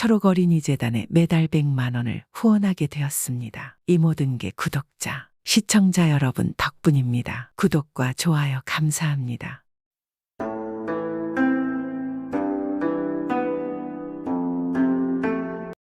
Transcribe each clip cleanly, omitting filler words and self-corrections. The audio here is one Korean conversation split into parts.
초록어린이재단에 매달 100만 원을 후원하게 되었습니다. 이 모든 게 구독자, 시청자 여러분 덕분입니다. 구독과 좋아요 감사합니다.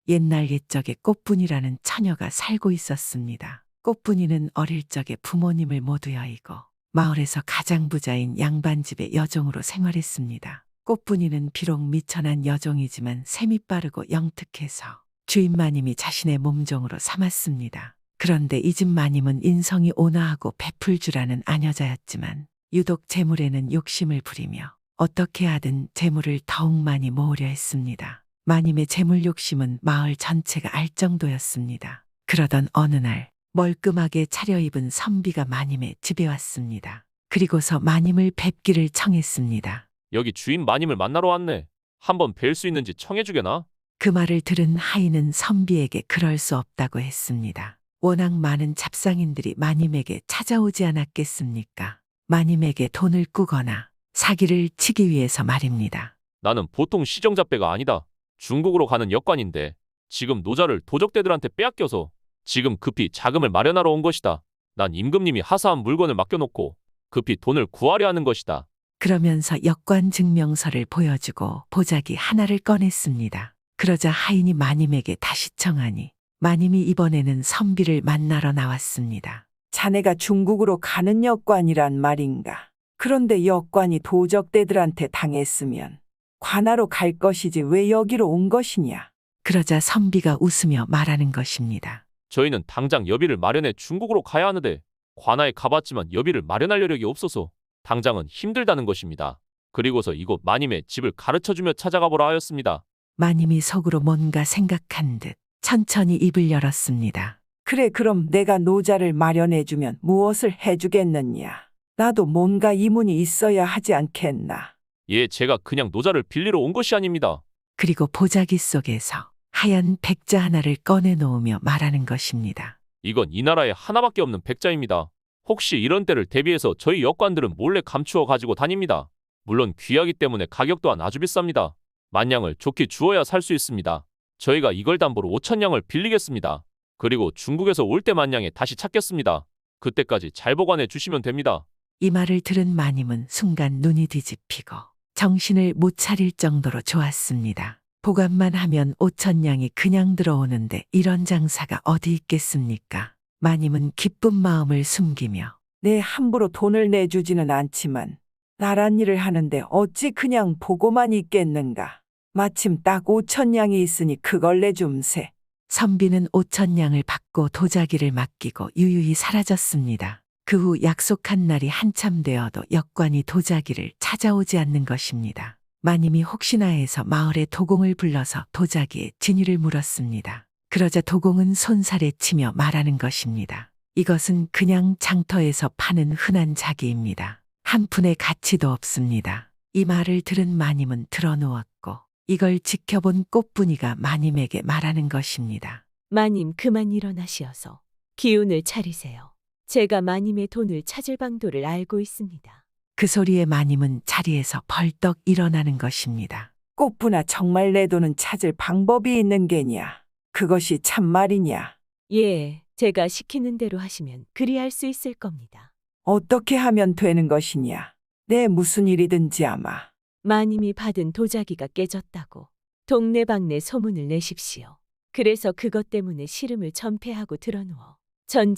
옛날 옛적에 꽃분이라는 처녀가 살고 있었습니다. 꽃분이는 어릴 적에 부모님을 모두 여의고 마을에서 가장 부자인 양반집의 여종으로 생활했습니다. 꽃분이는 비록 미천한 여종이지만 셈이 빠르고 영특해서 주인 마님이 자신의 몸종으로 삼았습니다. 그런데 이 집 마님은 인성이 온화하고 베풀 줄 아는 아녀자였지만 유독 재물에는 욕심을 부리며 어떻게 하든 재물을 더욱 많이 모으려 했습니다. 마님의 재물 욕심은 마을 전체가 알 정도였습니다. 그러던 어느 날 멀끔하게 차려입은 선비가 마님의 집에 왔습니다. 그리고서 마님을 뵙기를 청했습니다. 여기 주인 마님을 만나러 왔네. 한번 뵐 수 있는지 청해주게나? 그 말을 들은 하인은 선비에게 그럴 수 없다고 했습니다. 워낙 많은 잡상인들이 마님에게 찾아오지 않았겠습니까? 마님에게 돈을 꾸거나 사기를 치기 위해서 말입니다. 나는 보통 시정잡배가 아니다. 중국으로 가는 역관인데 지금 노자를 도적대들한테 빼앗겨서 지금 급히 자금을 마련하러 온 것이다. 난 임금님이 하사한 물건을 맡겨놓고 급히 돈을 구하려 하는 것이다. 그러면서 역관 증명서를 보여주고 보자기 하나를 꺼냈습니다. 그러자 하인이 마님에게 다시 청하니 마님이 이번에는 선비를 만나러 나왔습니다. 자네가 중국으로 가는 역관이란 말인가? 그런데 역관이 도적대들한테 당했으면 관하로 갈 것이지 왜 여기로 온 것이냐? 그러자 선비가 웃으며 말하는 것입니다. 저희는 당장 여비를 마련해 중국으로 가야 하는데 관아에 가봤지만 여비를 마련할 여력이 없어서 당장은 힘들다는 것입니다. 그리고서 이곳 마님의 집을 가르쳐주며 찾아가 보라 하였습니다. 마님이 속으로 뭔가 생각한 듯 천천히 입을 열었습니다. 그래, 그럼 내가 노자를 마련해주면 무엇을 해주겠느냐? 나도 뭔가 이문이 있어야 하지 않겠나? 예, 제가 그냥 노자를 빌리러 온 것이 아닙니다. 그리고 보자기 속에서 하얀 백자 하나를 꺼내놓으며 말하는 것입니다. 이건 이 나라에 하나밖에 없는 백자입니다. 혹시 이런 때를 대비해서 저희 역관들은 몰래 감추어 가지고 다닙니다. 물론 귀하기 때문에 가격 또한 아주 비쌉니다. 만냥을 좋게 주어야 살 수 있습니다. 저희가 이걸 담보로 5,000냥을 빌리겠습니다. 그리고 중국에서 올 때 만냥에 다시 찾겠습니다. 그때까지 잘 보관해 주시면 됩니다. 이 말을 들은 마님은 순간 눈이 뒤집히고 정신을 못 차릴 정도로 좋았습니다. 보관만 하면 5,000냥이 그냥 들어오는데 이런 장사가 어디 있겠습니까? 마님은 기쁜 마음을 숨기며 내 함부로 돈을 내주지는 않지만 나란 일을 하는데 어찌 그냥 보고만 있겠는가? 마침 딱 5,000냥이 있으니 그걸 내줌세. 선비는 5,000냥을 받고 도자기를 맡기고 유유히 사라졌습니다. 그 후 약속한 날이 한참 되어도 역관이 도자기를 찾아오지 않는 것입니다. 마님이 혹시나 해서 마을에 도공을 불러서 도자기의 진위를 물었습니다. 그러자 도공은 손살에 치며 말하는 것입니다. 이것은 그냥 장터에서 파는 흔한 자기입니다. 한 푼의 가치도 없습니다. 이 말을 들은 마님은 드러누웠고 이걸 지켜본 꽃분이가 마님에게 말하는 것입니다. 마님 그만 일어나시어서 기운을 차리세요. 제가 마님의 돈을 찾을 방도를 알고 있습니다. 그 소리에 마님은 자리에서 벌떡 일어나는 것입니다. 꽃분아, 정말 내 돈은 찾을 방법이 있는 게냐? 그것이 참말이냐? 예, 제가 시키는 대로 하시면 그리할 수 있을 겁니다. 어떻게 하면 되는 것이냐? 내 무슨 일이든지 아마. 마님이 받은 도자기가 깨졌다고 동네방네 소문을 내십시오. 그래서 그것 때문에 시름을 전폐하고 드러누워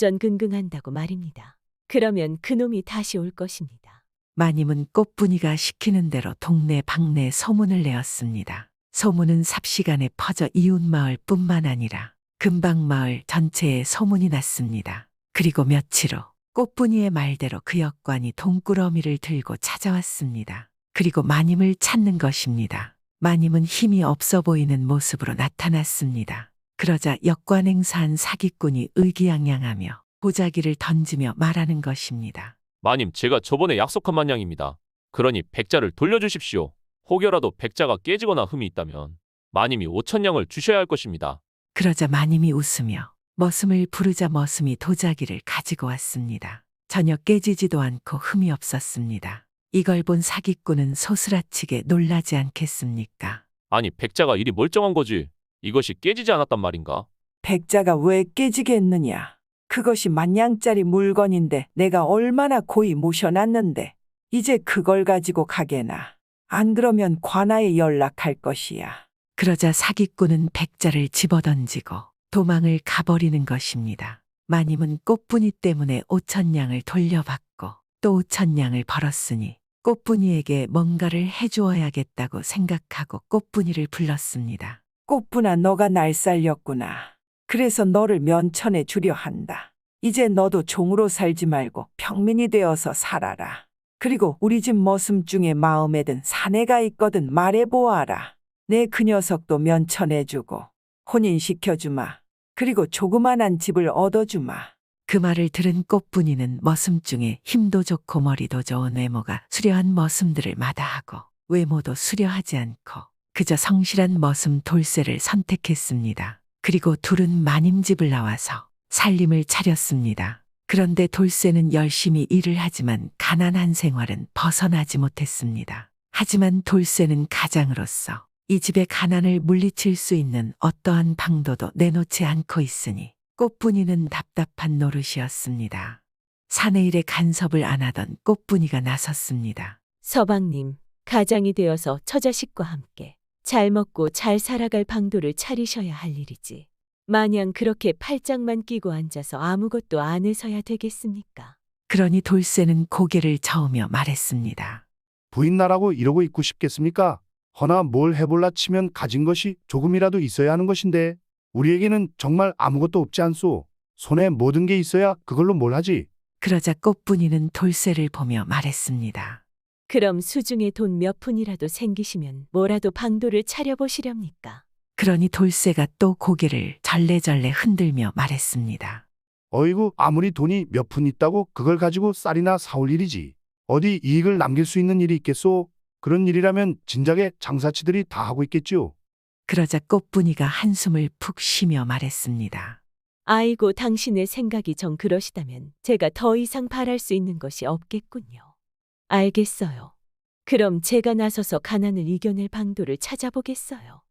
전전긍긍한다고 말입니다. 그러면 그놈이 다시 올 것입니다. 마님은 꽃분이가 시키는 대로 동네 방네 소문을 내었습니다. 소문은 삽시간에 퍼져 이웃마을 뿐만 아니라 근방마을 전체에 소문이 났습니다. 그리고 며칠 후 꽃분이의 말대로 그 역관이 돈꾸러미를 들고 찾아왔습니다. 그리고 마님을 찾는 것입니다. 마님은 힘이 없어 보이는 모습으로 나타났습니다. 그러자 역관 행사한 사기꾼이 의기양양하며 보자기를 던지며 말하는 것입니다. 마님, 제가 저번에 약속한 만냥입니다. 그러니 백자를 돌려주십시오. 혹여라도 백자가 깨지거나 흠이 있다면 마님이 5,000냥을 주셔야 할 것입니다. 그러자 마님이 웃으며 머슴을 부르자 머슴이 도자기를 가지고 왔습니다. 전혀 깨지지도 않고 흠이 없었습니다. 이걸 본 사기꾼은 소스라치게 놀라지 않겠습니까? 아니, 백자가 이리 멀쩡한 거지. 이것이 깨지지 않았단 말인가? 백자가 왜 깨지겠느냐. 그것이 만냥짜리 물건인데 내가 얼마나 고이 모셔놨는데 이제 그걸 가지고 가게나. 안 그러면 관아에 연락할 것이야. 그러자 사기꾼은 백자를 집어던지고 도망을 가버리는 것입니다. 마님은 꽃분이 때문에 5천냥을 돌려받고 또 5천냥을 벌었으니 꽃분이에게 뭔가를 해주어야겠다고 생각하고 꽃분이를 불렀습니다. 꽃분아, 너가 날 살렸구나. 그래서 너를 면천에 주려 한다. 이제 너도 종으로 살지 말고 평민이 되어서 살아라. 그리고 우리 집 머슴 중에 마음에 든 사내가 있거든 말해보아라. 내 그 녀석도 면천해주고 혼인시켜주마. 그리고 조그만한 집을 얻어주마. 그 말을 들은 꽃분이는 머슴 중에 힘도 좋고 머리도 좋은 외모가 수려한 머슴들을 마다하고 외모도 수려하지 않고 그저 성실한 머슴 돌쇠를 선택했습니다. 그리고 둘은 마님 집을 나와서 살림을 차렸습니다. 그런데 돌쇠는 열심히 일을 하지만 가난한 생활은 벗어나지 못했습니다. 하지만 돌쇠는 가장으로서 이 집의 가난을 물리칠 수 있는 어떠한 방도도 내놓지 않고 있으니 꽃분이는 답답한 노릇이었습니다. 사내일에 간섭을 안 하던 꽃분이가 나섰습니다. 서방님, 가장이 되어서 처자식과 함께 잘 먹고 잘 살아갈 방도를 차리셔야 할 일이지. 마냥 그렇게 팔짱만 끼고 앉아서 아무것도 안 해서야 되겠습니까? 그러니 돌쇠는 고개를 저으며 말했습니다. 부인나라고 이러고 있고 싶겠습니까? 허나 뭘 해볼라 치면 가진 것이 조금이라도 있어야 하는 것인데 우리에게는 정말 아무것도 없지 않소. 손에 모든 게 있어야 그걸로 뭘 하지. 그러자 꽃분이는 돌쇠를 보며 말했습니다. 그럼 수중에 돈 몇 푼이라도 생기시면 뭐라도 방도를 차려보시렵니까? 그러니 돌쇠가 또 고개를 절레절레 흔들며 말했습니다. 어이구, 아무리 돈이 몇 푼 있다고 그걸 가지고 쌀이나 사올 일이지. 어디 이익을 남길 수 있는 일이 있겠소? 그런 일이라면 진작에 장사치들이 다 하고 있겠지요. 그러자 꽃분이가 한숨을 푹 쉬며 말했습니다. 아이고, 당신의 생각이 정 그러시다면 제가 더 이상 바랄 수 있는 것이 없겠군요. 알겠어요. 그럼 제가 나서서 가난을 이겨낼 방도를 찾아보겠어요.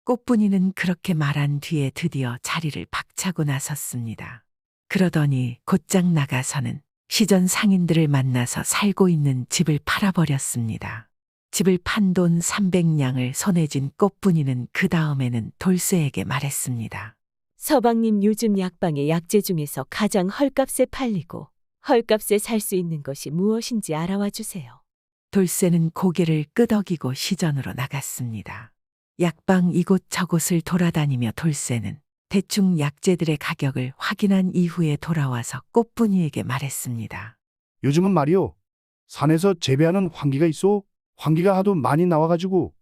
꽃분이는 그렇게 말한 뒤에 드디어 자리를 박차고 나섰습니다. 그러더니 곧장 나가서는 시전 상인들을 만나서 살고 있는 집을 팔아버렸습니다. 집을 판 돈 300냥을 손에 쥔 꽃분이는 그 다음에는 돌쇠에게 말했습니다. 서방님, 요즘 약방의 약재 중에서 가장 헐값에 팔리고 헐값에 살 수 있는 것이 무엇인지 알아와 주세요. 돌쇠는 고개를 끄덕이고 시전으로 나갔습니다. 약방 이곳저곳을 돌아다니며 돌쇠는 대충 약재들의 가격을 확인한 이후에 돌아와서 꽃분이에게 말했습니다. 요즘은 말이요. 산에서 재배하는 황기가 있어. 황기가 하도 많이 나와가지고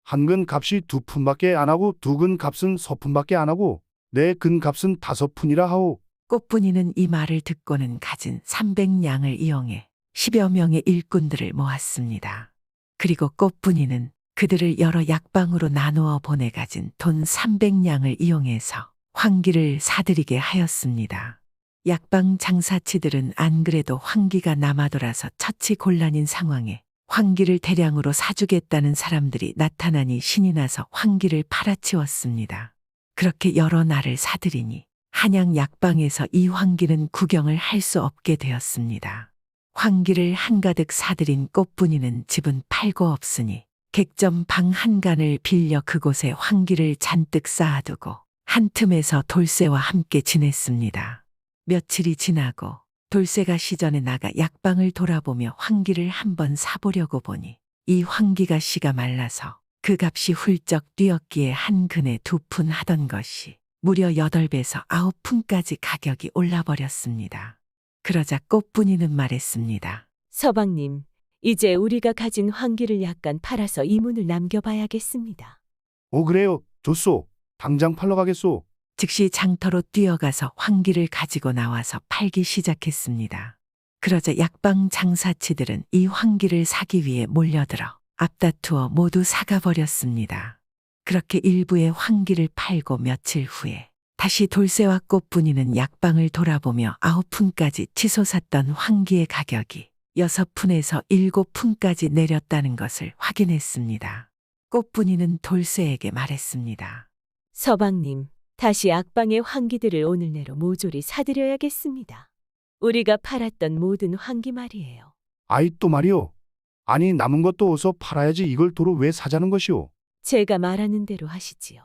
한 근 값이 2푼밖에 안 하고 두 근 값은 서푼밖에 안 하고 네 근 값은 5푼이라 하오. 꽃분이는 이 말을 듣고는 가진 300냥을 이용해 10여 명의 일꾼들을 모았습니다. 그리고 꽃분이는 그들을 여러 약방으로 나누어 보내 가진 돈 300냥을 이용해서 황기를 사들이게 하였습니다. 약방 장사치들은 안 그래도 황기가 남아돌아서 처치곤란인 상황에 황기를 대량으로 사주겠다는 사람들이 나타나니 신이 나서 황기를 팔아치웠습니다. 그렇게 여러 날을 사들이니 한양 약방에서 이 황기는 구경을 할 수 없게 되었습니다. 황기를 한가득 사들인 꽃분이는 집은 팔고 없으니 객점 방 한간을 빌려 그곳에 황기를 잔뜩 쌓아두고 한 틈에서 돌쇠와 함께 지냈습니다. 며칠이 지나고 돌쇠가 시전에 나가 약방을 돌아보며 황기를 한번 사보려고 보니 이 황기가 씨가 말라서 그 값이 훌쩍 뛰었기에 한 근에 2푼 하던 것이 무려 8배에서 9푼까지 가격이 올라버렸습니다. 그러자 꽃분이는 말했습니다. 서방님, 이제 우리가 가진 황기를 약간 팔아서 이문을 남겨봐야겠습니다. 오, 그래요. 좋소. 당장 팔러 가겠소. 즉시 장터로 뛰어가서 황기를 가지고 나와서 팔기 시작했습니다. 그러자 약방 장사치들은 이 황기를 사기 위해 몰려들어 앞다투어 모두 사가버렸습니다. 그렇게 일부의 황기를 팔고 며칠 후에 다시 돌쇠와 꽃분이는 약방을 돌아보며 9푼까지 치솟았던 황기의 가격이 6푼에서 7푼까지 내렸다는 것을 확인했습니다. 꽃분이는 돌쇠에게 말했습니다. 서방님, 다시 악방의 환기들을 오늘 내로 모조리 사드려야겠습니다. 우리가 팔았던 모든 환기 말이에요. 아이 또 말이오. 아니 남은 것도 어서 팔아야지 이걸 도로 왜 사자는 것이오. 제가 말하는 대로 하시지요.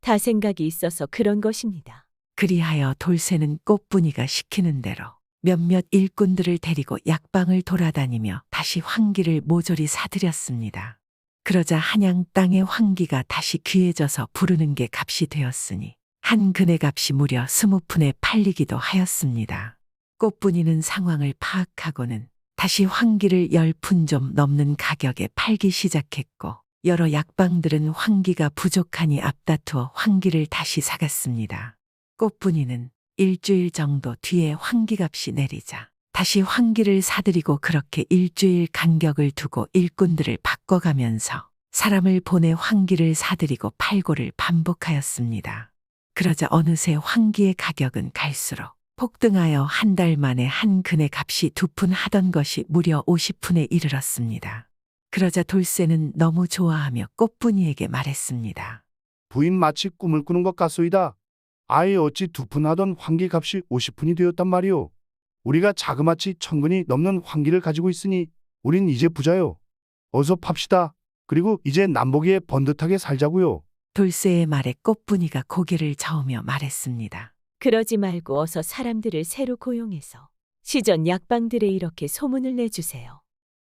다 생각이 있어서 그런 것입니다. 그리하여 돌쇠는 꽃분이가 시키는 대로 몇몇 일꾼들을 데리고 약방을 돌아다니며 다시 환기를 모조리 사들였습니다. 그러자 한양 땅의 환기가 다시 귀해져서 부르는 게 값이 되었으니 한 근의 값이 무려 20푼에 팔리기도 하였습니다. 꽃분이는 상황을 파악하고는 다시 환기를 10푼 좀 넘는 가격에 팔기 시작했고 여러 약방들은 환기가 부족하니 앞다투어 환기를 다시 사갔습니다. 꽃분이는 일주일 정도 뒤에 환기값이 내리자 다시 환기를 사들이고 그렇게 일주일 간격을 두고 일꾼들을 바꿔가면서 사람을 보내 환기를 사들이고 팔고를 반복하였습니다. 그러자 어느새 환기의 가격은 갈수록 폭등하여 한 달 만에 한 근의 값이 2푼 하던 것이 무려 50푼에 이르렀습니다. 그러자 돌쇠는 너무 좋아하며 꽃분이에게 말했습니다. 부인 마치 꿈을 꾸는 것 같소이다. 아이 어찌 2푼 하던 환기 값이 50푼이 되었단 말이오. 우리가 자그마치 1000근이 넘는 환기를 가지고 있으니 우린 이제 부자요. 어서 팝시다. 그리고 이제 남보기에 번듯하게 살자고요. 돌쇠의 말에 꽃분이가 고개를 저으며 말했습니다. 그러지 말고 어서 사람들을 새로 고용해서 시전 약방들에 이렇게 소문을 내주세요.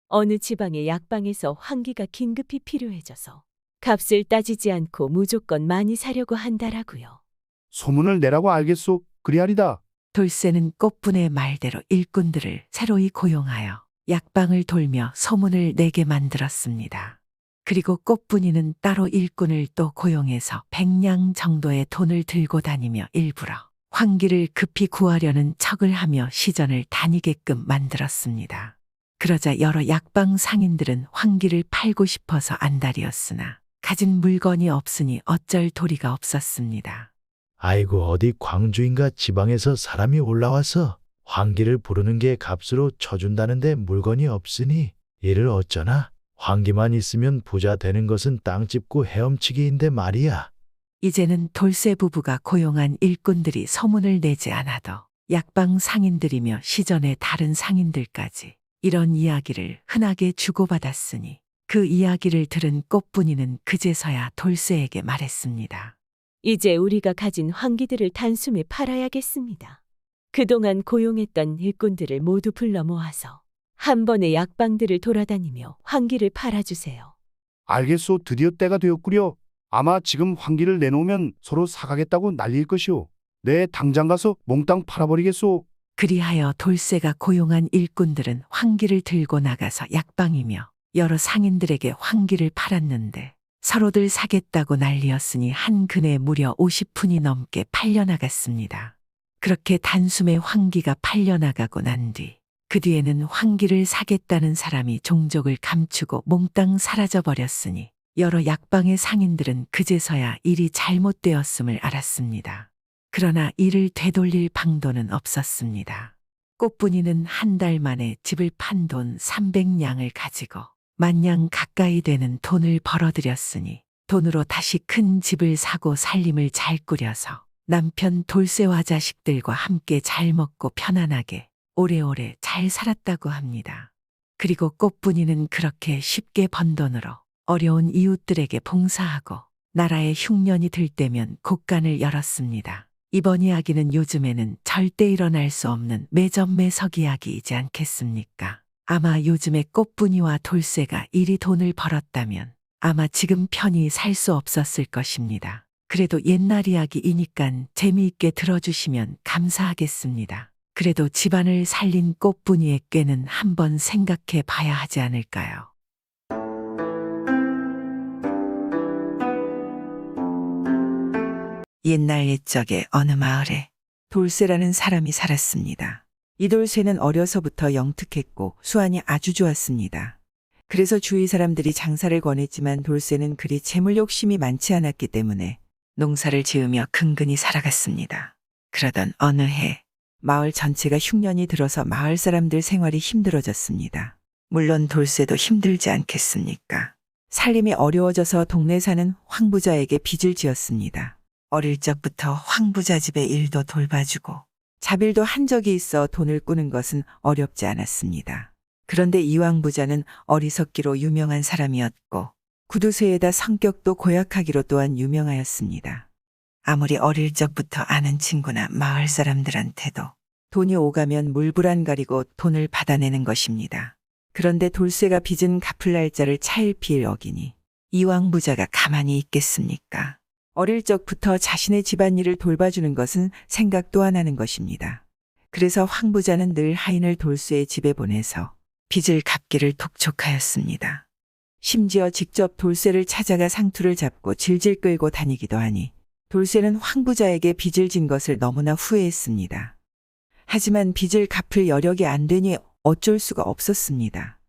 어느 지방의 약방에서 환기가 긴급히 필요해져서 값을 따지지 않고 무조건 많이 사려고 한다라고요. 소문을 내라고 알겠소. 그리하리다. 돌쇠는 꽃분의 말대로 일꾼들을 새로이 고용하여 약방을 돌며 소문을 내게 만들었습니다. 그리고 꽃분이는 따로 일꾼을 또 고용해서 100냥 정도의 돈을 들고 다니며 일부러 환기를 급히 구하려는 척을 하며 시전을 다니게끔 만들었습니다. 그러자 여러 약방 상인들은 환기를 팔고 싶어서 안달이었으나 가진 물건이 없으니 어쩔 도리가 없었습니다. 아이고 어디 광주인가 지방에서 사람이 올라와서 환기를 부르는 게 값으로 쳐준다는데 물건이 없으니 이를 어쩌나. 환기만 있으면 부자 되는 것은 땅 짚고 헤엄치기인데 말이야. 이제는 돌쇠 부부가 고용한 일꾼들이 소문을 내지 않아도 약방 상인들이며 시전의 다른 상인들까지 이런 이야기를 흔하게 주고받았으니 그 이야기를 들은 꽃분이는 그제서야 돌쇠에게 말했습니다. 이제 우리가 가진 환기들을 단숨에 팔아야겠습니다. 그동안 고용했던 일꾼들을 모두 불러 모아서 한 번에 약방들을 돌아다니며 환기를 팔아주세요. 알겠소. 드디어 때가 되었구려. 아마 지금 환기를 내놓으면 서로 사가겠다고 난리일 것이오. 네, 당장 가서 몽땅 팔아버리겠소. 그리하여 돌쇠가 고용한 일꾼들은 환기를 들고 나가서 약방이며 여러 상인들에게 환기를 팔았는데 서로들 사겠다고 난리였으니 한 근에 무려 50푼이 넘게 팔려나갔습니다. 그렇게 단숨에 환기가 팔려나가고 난 뒤 그 뒤에는 환기를 사겠다는 사람이 종족을 감추고 몽땅 사라져버렸으니 여러 약방의 상인들은 그제서야 일이 잘못되었음을 알았습니다. 그러나 이를 되돌릴 방도는 없었습니다. 꽃분이는 한 달 만에 집을 판 돈 300냥을 가지고 10,000냥 가까이 되는 돈을 벌어들였으니 돈으로 다시 큰 집을 사고 살림을 잘 꾸려서 남편 돌쇠와 자식들과 함께 잘 먹고 편안하게 오래오래 잘 살았다고 합니다. 그리고 꽃분이는 그렇게 쉽게 번 돈으로 어려운 이웃들에게 봉사하고 나라의 흉년이 들 때면 곳간을 열었습니다. 이번 이야기는 요즘에는 절대 일어날 수 없는 매점매석 이야기이지 않겠습니까? 아마 요즘에 꽃분이와 돌쇠가 이리 돈을 벌었다면 아마 지금 편히 살 수 없었을 것입니다. 그래도 옛날 이야기이니깐 재미있게 들어주시면 감사하겠습니다. 그래도 집안을 살린 꽃분이의 꾀는 한번 생각해 봐야 하지 않을까요? 옛날 옛적에 어느 마을에 돌쇠라는 사람이 살았습니다. 이 돌쇠는 어려서부터 영특했고 수완이 아주 좋았습니다. 그래서 주위 사람들이 장사를 권했지만 돌쇠는 그리 재물 욕심이 많지 않았기 때문에 농사를 지으며 근근히 살아갔습니다. 그러던 어느 해 마을 전체가 흉년이 들어서 마을 사람들 생활이 힘들어졌습니다. 물론 돌쇠도 힘들지 않겠습니까? 살림이 어려워져서 동네 사는 황부자에게 빚을 지었습니다. 어릴 적부터 황부자 집의 일도 돌봐주고 자빌도 한 적이 있어 돈을 꾸는 것은 어렵지 않았습니다. 그런데 이왕 부자는 어리석기로 유명한 사람이었고 구두쇠에다 성격도 고약하기로 또한 유명하였습니다. 아무리 어릴 적부터 아는 친구나 마을 사람들한테도 돈이 오가면 물불안 가리고 돈을 받아내는 것입니다. 그런데 돌쇠가 빚은 갚을 날짜를 차일피일 어기니 이왕 부자가 가만히 있겠습니까? 어릴 적부터 자신의 집안일을 돌봐주는 것은 생각도 안 하는 것입니다. 그래서 황 부자는 늘 하인을 돌쇠의 집에 보내서 빚을 갚기를 독촉하였습니다. 심지어 직접 돌쇠를 찾아가 상투를 잡고 질질 끌고 다니기도 하니 돌쇠는 황 부자에게 빚을 진 것을 너무나 후회했습니다. 하지만 빚을 갚을 여력이 안 되니 어쩔 수가 없었습니다.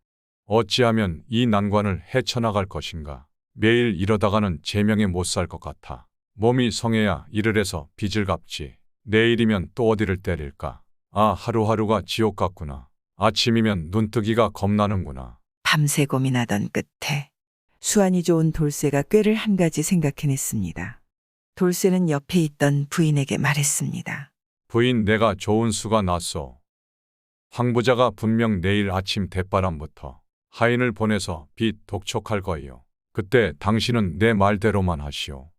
어찌하면 이 난관을 헤쳐나갈 것인가. 매일 이러다가는 제명에 못 살 것 같아. 몸이 성해야 일을 해서 빚을 갚지. 내일이면 또 어디를 때릴까. 아, 하루하루가 지옥 같구나. 아침이면 눈뜨기가 겁나는구나. 밤새 고민하던 끝에 수완이 좋은 돌쇠가 꾀를 한 가지 생각해냈습니다. 돌쇠는 옆에 있던 부인에게 말했습니다. 부인, 내가 좋은 수가 났소. 황 부자가 분명 내일 아침 대바람부터 하인을 보내서 빚 독촉할 거예요. 그때 당신은 내 말대로만 하시오.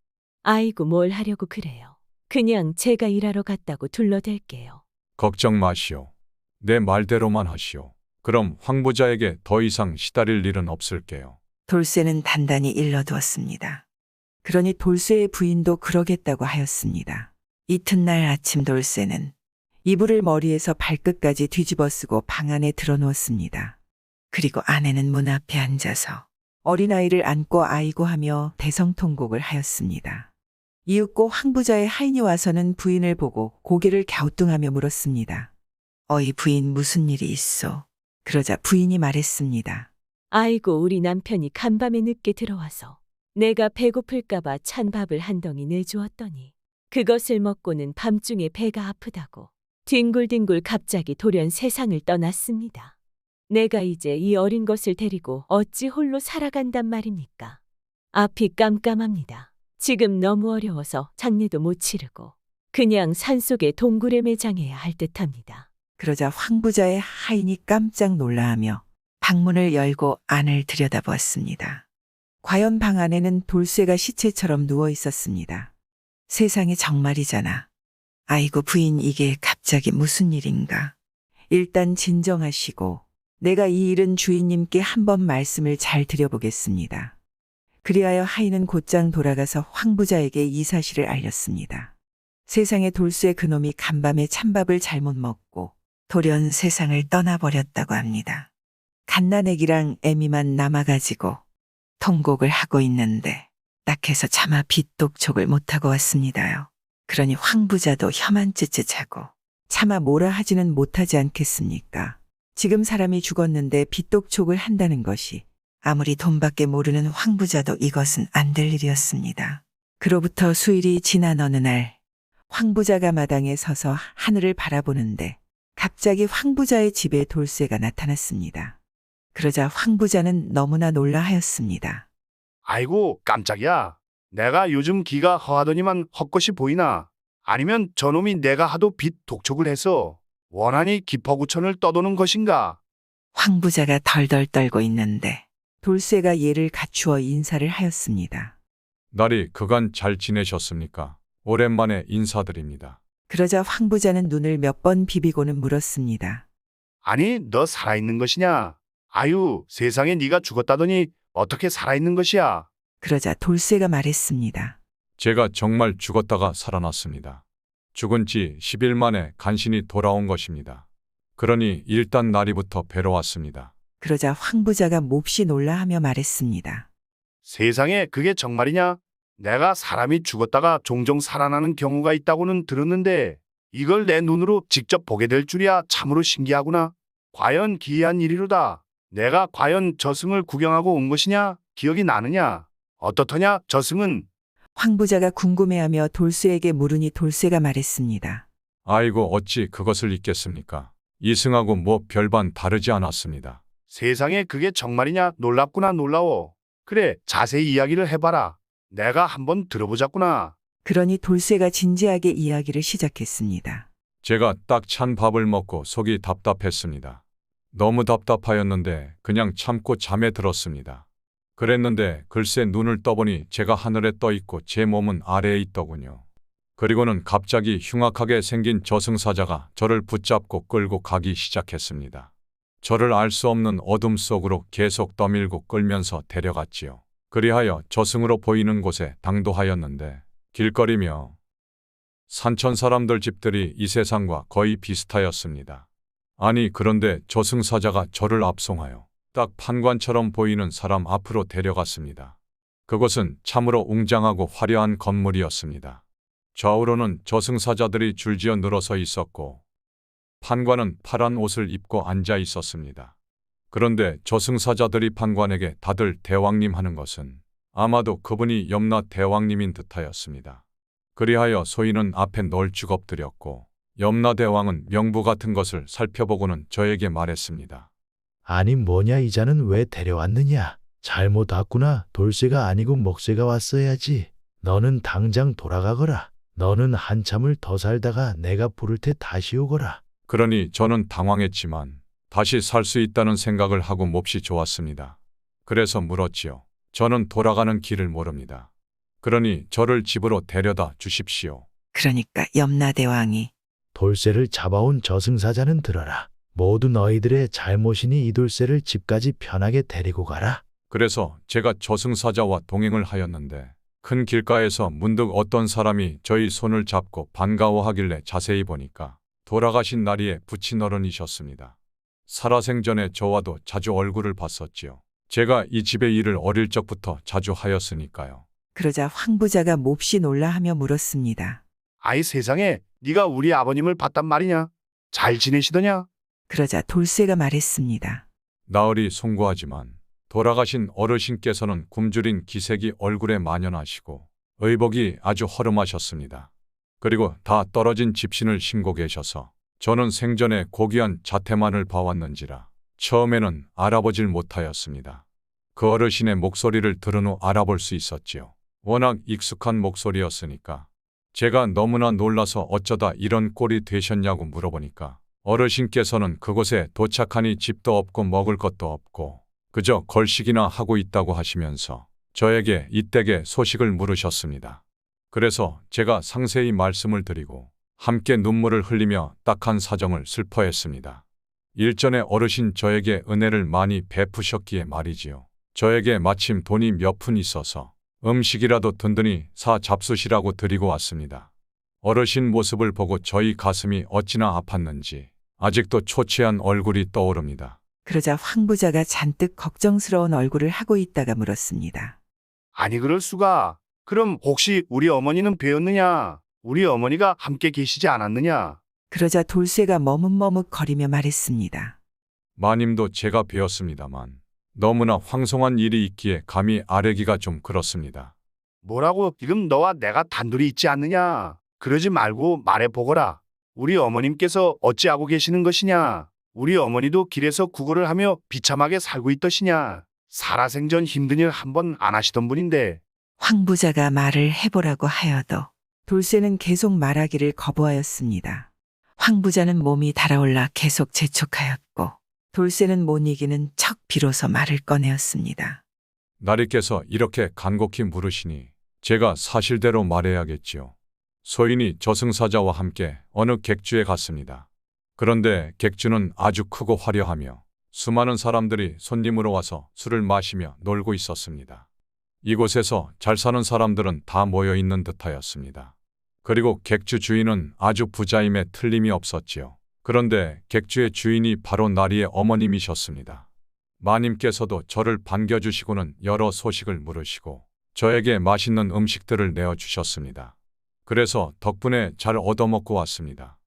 아이고 뭘 하려고 그래요. 그냥 제가 일하러 갔다고 둘러댈게요. 걱정 마시오. 내 말대로만 하시오. 그럼 황 부자에게 더 이상 시달릴 일은 없을게요. 돌쇠는 단단히 일러두었습니다. 그러니 돌쇠의 부인도 그러겠다고 하였습니다. 이튿날 아침 돌쇠는 이불을 머리에서 발끝까지 뒤집어 쓰고 방 안에 들어누웠습니다. 그리고 아내는 문 앞에 앉아서 어린아이를 안고 아이고 하며 대성통곡을 하였습니다. 이윽고 황부자의 하인이 와서는 부인을 보고 고개를 갸우뚱하며 물었습니다. 어이 부인 무슨 일이 있소? 그러자 부인이 말했습니다. 아이고 우리 남편이 간밤에 늦게 들어와서 내가 배고플까봐 찬 밥을 한 덩이 내주었더니 그것을 먹고는 밤중에 배가 아프다고 뒹굴뒹굴 갑자기 돌연 세상을 떠났습니다. 내가 이제 이 어린 것을 데리고 어찌 홀로 살아간단 말입니까? 앞이 깜깜합니다. 지금 너무 어려워서 장례도 못 치르고 그냥 산속에 동굴에 매장해야 할 듯합니다. 그러자 황부자의 하인이 깜짝 놀라하며 방문을 열고 안을 들여다보았습니다. 과연 방 안에는 돌쇠가 시체처럼 누워 있었습니다. 세상에 정말이잖아. 아이고 부인 이게 갑자기 무슨 일인가. 일단 진정하시고 내가 이 일은 주인님께 한번 말씀을 잘 드려보겠습니다. 그리하여 하인은 곧장 돌아가서 황부자에게 이 사실을 알렸습니다. 세상에 돌쇠 그놈이 간밤에 찬밥을 잘못 먹고 돌연 세상을 떠나버렸다고 합니다. 갓난애기랑 애미만 남아가지고 통곡을 하고 있는데 딱해서 차마 빚독촉을 못하고 왔습니다요. 그러니 황부자도 혀만 쯧쯧하고 차마 뭐라 하지는 못하지 않겠습니까? 지금 사람이 죽었는데 빚독촉을 한다는 것이 아무리 돈밖에 모르는 황부자도 이것은 안 될 일이었습니다. 그로부터 수일이 지난 어느 날 황부자가 마당에 서서 하늘을 바라보는데 갑자기 황부자의 집에 돌쇠가 나타났습니다. 그러자 황부자는 너무나 놀라 하였습니다. 아이고 깜짝이야. 내가 요즘 기가 허하더니만 헛것이 보이나? 아니면 저놈이 내가 하도 빚 독촉을 해서 원한이 기퍼구천을 떠도는 것인가? 황부자가 덜덜 떨고 있는데 돌쇠가 예를 갖추어 인사를 하였습니다. 날이 그간 잘 지내셨습니까? 오랜만에 인사드립니다. 그러자 황부자는 눈을 몇 번 비비고는 물었습니다. 아니 너 살아있는 것이냐? 아유 세상에 네가 죽었다더니 어떻게 살아있는 것이야? 그러자 돌쇠가 말했습니다. 제가 정말 죽었다가 살아났습니다. 죽은 지 10일 만에 간신히 돌아온 것입니다. 그러니 일단 나리부터 뵈러 왔습니다. 그러자 황부자가 몹시 놀라하며 말했습니다. 세상에 그게 정말이냐? 내가 사람이 죽었다가 종종 살아나는 경우가 있다고는 들었는데 이걸 내 눈으로 직접 보게 될 줄이야 참으로 신기하구나. 과연 기이한 일이로다. 내가 과연 저승을 구경하고 온 것이냐? 기억이 나느냐? 어떻더냐 저승은? 황부자가 궁금해하며 돌쇠에게 물으니 돌쇠가 말했습니다. 아이고 어찌 그것을 잊겠습니까? 이승하고 뭐 별반 다르지 않았습니다. 세상에 그게 정말이냐? 놀랍구나 놀라워. 그래 자세히 이야기를 해봐라. 내가 한번 들어보자꾸나. 그러니 돌쇠가 진지하게 이야기를 시작했습니다. 제가 딱 찬 밥을 먹고 속이 답답했습니다. 너무 답답하였는데 그냥 참고 잠에 들었습니다. 그랬는데 글쎄 눈을 떠보니 제가 하늘에 떠 있고 제 몸은 아래에 있더군요. 그리고는 갑자기 흉악하게 생긴 저승사자가 저를 붙잡고 끌고 가기 시작했습니다. 저를 알 수 없는 어둠 속으로 계속 떠밀고 끌면서 데려갔지요. 그리하여 저승으로 보이는 곳에 당도하였는데 길거리며 산천 사람들 집들이 이 세상과 거의 비슷하였습니다. 아니 그런데 저승사자가 저를 압송하여 딱 판관처럼 보이는 사람 앞으로 데려갔습니다. 그곳은 참으로 웅장하고 화려한 건물이었습니다. 좌우로는 저승사자들이 줄지어 늘어서 있었고 판관은 파란 옷을 입고 앉아 있었습니다. 그런데 저승사자들이 판관에게 다들 대왕님 하는 것은 아마도 그분이 염라 대왕님인 듯하였습니다. 그리하여 소인은 앞에 널찍 엎드렸고 염라 대왕은 명부 같은 것을 살펴보고는 저에게 말했습니다. 아니 뭐냐 이 자는 왜 데려왔느냐? 잘못 왔구나. 돌쇠가 아니고 먹쇠가 왔어야지. 너는 당장 돌아가거라. 너는 한참을 더 살다가 내가 부를 테 다시 오거라. 그러니 저는 당황했지만 다시 살 수 있다는 생각을 하고 몹시 좋았습니다. 그래서 물었지요. 저는 돌아가는 길을 모릅니다. 그러니 저를 집으로 데려다 주십시오. 그러니까 염라대왕이 돌쇠를 잡아온 저승사자는 들어라. 모두 너희들의 잘못이니 이 돌쇠를 집까지 편하게 데리고 가라. 그래서 제가 저승사자와 동행을 하였는데 큰 길가에서 문득 어떤 사람이 저희 손을 잡고 반가워하길래 자세히 보니까 돌아가신 나리의 부친어른이셨습니다. 살아생전에 저와도 자주 얼굴을 봤었지요. 제가 이 집의 일을 어릴 적부터 자주 하였으니까요. 그러자 황부자가 몹시 놀라하며 물었습니다. 아이 세상에 네가 우리 아버님을 봤단 말이냐? 잘 지내시더냐? 그러자 돌쇠가 말했습니다. 나으리 송구하지만 돌아가신 어르신께서는 굶주린 기색이 얼굴에 만연하시고 의복이 아주 허름하셨습니다. 그리고 다 떨어진 집신을 신고 계셔서 저는 생전에 고귀한 자태만을 봐왔는지라 처음에는 알아보질 못하였습니다. 그 어르신의 목소리를 들은 후 알아볼 수 있었지요. 워낙 익숙한 목소리였으니까 제가 너무나 놀라서 어쩌다 이런 꼴이 되셨냐고 물어보니까 어르신께서는 그곳에 도착하니 집도 없고 먹을 것도 없고 그저 걸식이나 하고 있다고 하시면서 저에게 이댁의 소식을 물으셨습니다. 그래서 제가 상세히 말씀을 드리고 함께 눈물을 흘리며 딱한 사정을 슬퍼했습니다. 일전에 어르신 저에게 은혜를 많이 베푸셨기에 말이지요. 저에게 마침 돈이 몇 푼 있어서 음식이라도 든든히 사 잡수시라고 드리고 왔습니다. 어르신 모습을 보고 저희 가슴이 어찌나 아팠는지 아직도 초췌한 얼굴이 떠오릅니다. 그러자 황부자가 잔뜩 걱정스러운 얼굴을 하고 있다가 물었습니다. 아니 그럴 수가. 그럼 혹시 우리 어머니는 뵈었느냐? 우리 어머니가 함께 계시지 않았느냐? 그러자 돌쇠가 머뭇머뭇거리며 말했습니다. 마님도 제가 배웠습니다만 너무나 황송한 일이 있기에 감히 아뢰기가 좀 그렇습니다. 뭐라고 지금 너와 내가 단둘이 있지 않느냐? 그러지 말고 말해보거라. 우리 어머님께서 어찌하고 계시는 것이냐? 우리 어머니도 길에서 구걸을 하며 비참하게 살고 있더시냐? 살아생전 힘든 일 한 번 안 하시던 분인데. 황부자가 말을 해보라고 하여도 돌쇠는 계속 말하기를 거부하였습니다. 황부자는 몸이 달아올라 계속 재촉하였고 돌쇠는 못 이기는 척 비로소 말을 꺼내었습니다. 나리께서 이렇게 간곡히 물으시니 제가 사실대로 말해야겠지요. 소인이 저승사자와 함께 어느 객주에 갔습니다. 그런데 객주는 아주 크고 화려하며 수많은 사람들이 손님으로 와서 술을 마시며 놀고 있었습니다. 이곳에서 잘 사는 사람들은 다 모여 있는 듯하였습니다. 그리고 객주 주인은 아주 부자임에 틀림이 없었지요. 그런데 객주의 주인이 바로 나리의 어머님이셨습니다. 마님께서도 저를 반겨주시고는 여러 소식을 물으시고 저에게 맛있는 음식들을 내어주셨습니다. 그래서 덕분에 잘 얻어먹고 왔습니다.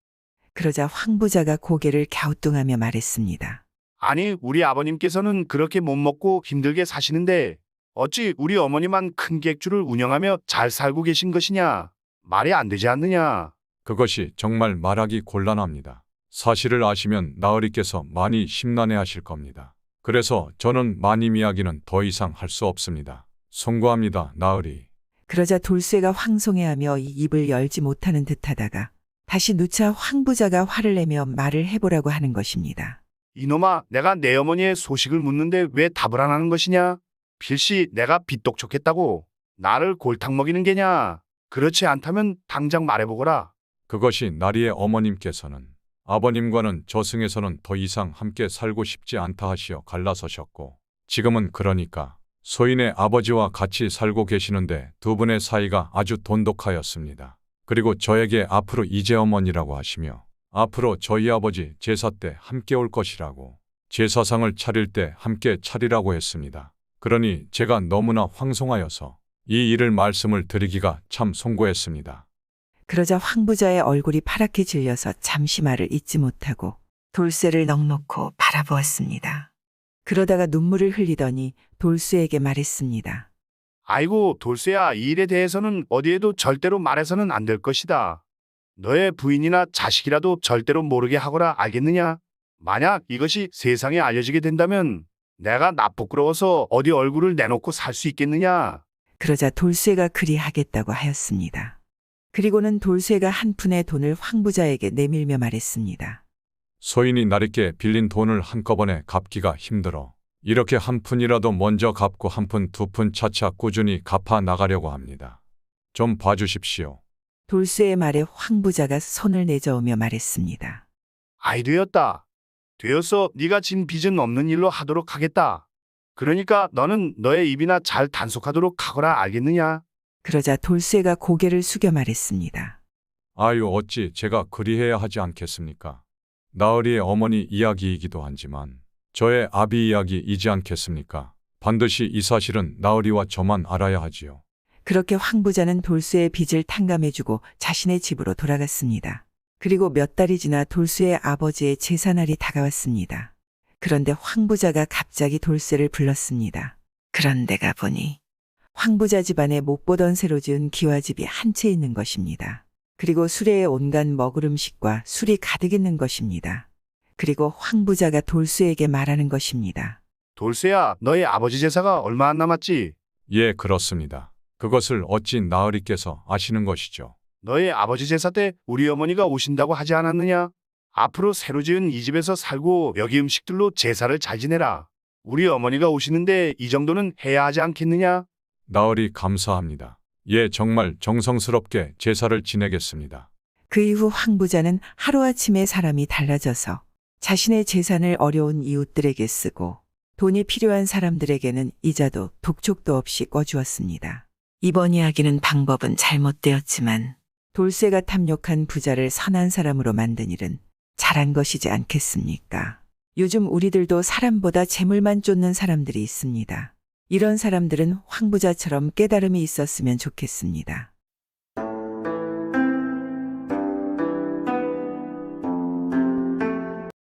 그러자 황부자가 고개를 갸우뚱하며 말했습니다. 아니 우리 아버님께서는 그렇게 못 먹고 힘들게 사시는데 어찌 우리 어머니만 큰 객주를 운영하며 잘 살고 계신 것이냐? 말이 안 되지 않느냐? 그것이 정말 말하기 곤란합니다. 사실을 아시면 나으리께서 많이 심란해하실 겁니다. 그래서 저는 마님 이야기는 더 이상 할 수 없습니다. 송구합니다, 나으리. 그러자 돌쇠가 황송해하며 이 입을 열지 못하는 듯하다가 다시 누차 황 부자가 화를 내며 말을 해보라고 하는 것입니다. 이놈아, 내가 내 어머니의 소식을 묻는데 왜 답을 안 하는 것이냐? 필시 내가 빚독촉했다고 나를 골탕 먹이는 게냐? 그렇지 않다면 당장 말해보거라. 그것이 나리의 어머님께서는 아버님과는 저승에서는 더 이상 함께 살고 싶지 않다 하시어 갈라서셨고, 지금은 그러니까 소인의 아버지와 같이 살고 계시는데 두 분의 사이가 아주 돈독하였습니다. 그리고 저에게 앞으로 이제 어머니라고 하시며 앞으로 저희 아버지 제사 때 함께 올 것이라고, 제사상을 차릴 때 함께 차리라고 했습니다. 그러니 제가 너무나 황송하여서 이 일을 말씀을 드리기가 참 송구했습니다. 그러자 황 부자의 얼굴이 파랗게 질려서 잠시 말을 잇지 못하고 돌쇠를 넋놓고 바라보았습니다. 그러다가 눈물을 흘리더니 돌쇠에게 말했습니다. 아이고, 돌쇠야, 이 일에 대해서는 어디에도 절대로 말해서는 안 될 것이다. 너의 부인이나 자식이라도 절대로 모르게 하거라, 알겠느냐? 만약 이것이 세상에 알려지게 된다면 내가 나 부끄러워서 어디 얼굴을 내놓고 살 수 있겠느냐? 그러자 돌쇠가 그리 하겠다고 하였습니다. 그리고는 돌쇠가 한 푼의 돈을 황 부자에게 내밀며 말했습니다. 소인이 나리께 빌린 돈을 한꺼번에 갚기가 힘들어 이렇게 한 푼이라도 먼저 갚고 한 푼, 두 푼 차차 꾸준히 갚아 나가려고 합니다. 좀 봐주십시오. 돌쇠의 말에 황 부자가 손을 내저으며 말했습니다. 아이, 되었다. 되었어. 네가 진 빚은 없는 일로 하도록 하겠다. 그러니까 너는 너의 입이나 잘 단속하도록 하거라, 알겠느냐? 그러자 돌쇠가 고개를 숙여 말했습니다. 아유, 어찌 제가 그리해야 하지 않겠습니까? 나으리의 어머니 이야기이기도 하지만 저의 아비 이야기이지 않겠습니까? 반드시 이 사실은 나으리와 저만 알아야 하지요. 그렇게 황 부자는 돌쇠의 빚을 탕감해주고 자신의 집으로 돌아갔습니다. 그리고 몇 달이 지나 돌쇠의 아버지의 제사날이 다가왔습니다. 그런데 황 부자가 갑자기 돌쇠를 불렀습니다. 그런데가 보니 황 부자 집안에 못 보던 새로 지은 기와집이 한 채 있는 것입니다. 그리고 수레에 온갖 먹을 음식과 술이 가득 있는 것입니다. 그리고 황 부자가 돌쇠에게 말하는 것입니다. 돌쇠야, 너의 아버지 제사가 얼마 안 남았지? 예, 그렇습니다. 그것을 어찌 나으리께서 아시는 것이죠? 너의 아버지 제사 때 우리 어머니가 오신다고 하지 않았느냐? 앞으로 새로 지은 이 집에서 살고 여기 음식들로 제사를 잘 지내라. 우리 어머니가 오시는데 이 정도는 해야 하지 않겠느냐? 나으리 감사합니다. 예, 정말 정성스럽게 제사를 지내겠습니다. 그 이후 황 부자는 하루아침에 사람이 달라져서 자신의 재산을 어려운 이웃들에게 쓰고 돈이 필요한 사람들에게는 이자도 독촉도 없이 꿔주었습니다. 이번 이야기는 방법은 잘못되었지만 돌쇠가 탐욕한 부자를 선한 사람으로 만든 일은 잘한 것이지 않겠습니까? 요즘 우리들도 사람보다 재물만 쫓는 사람들이 있습니다. 이런 사람들은 황 부자처럼 깨달음이 있었으면 좋겠습니다.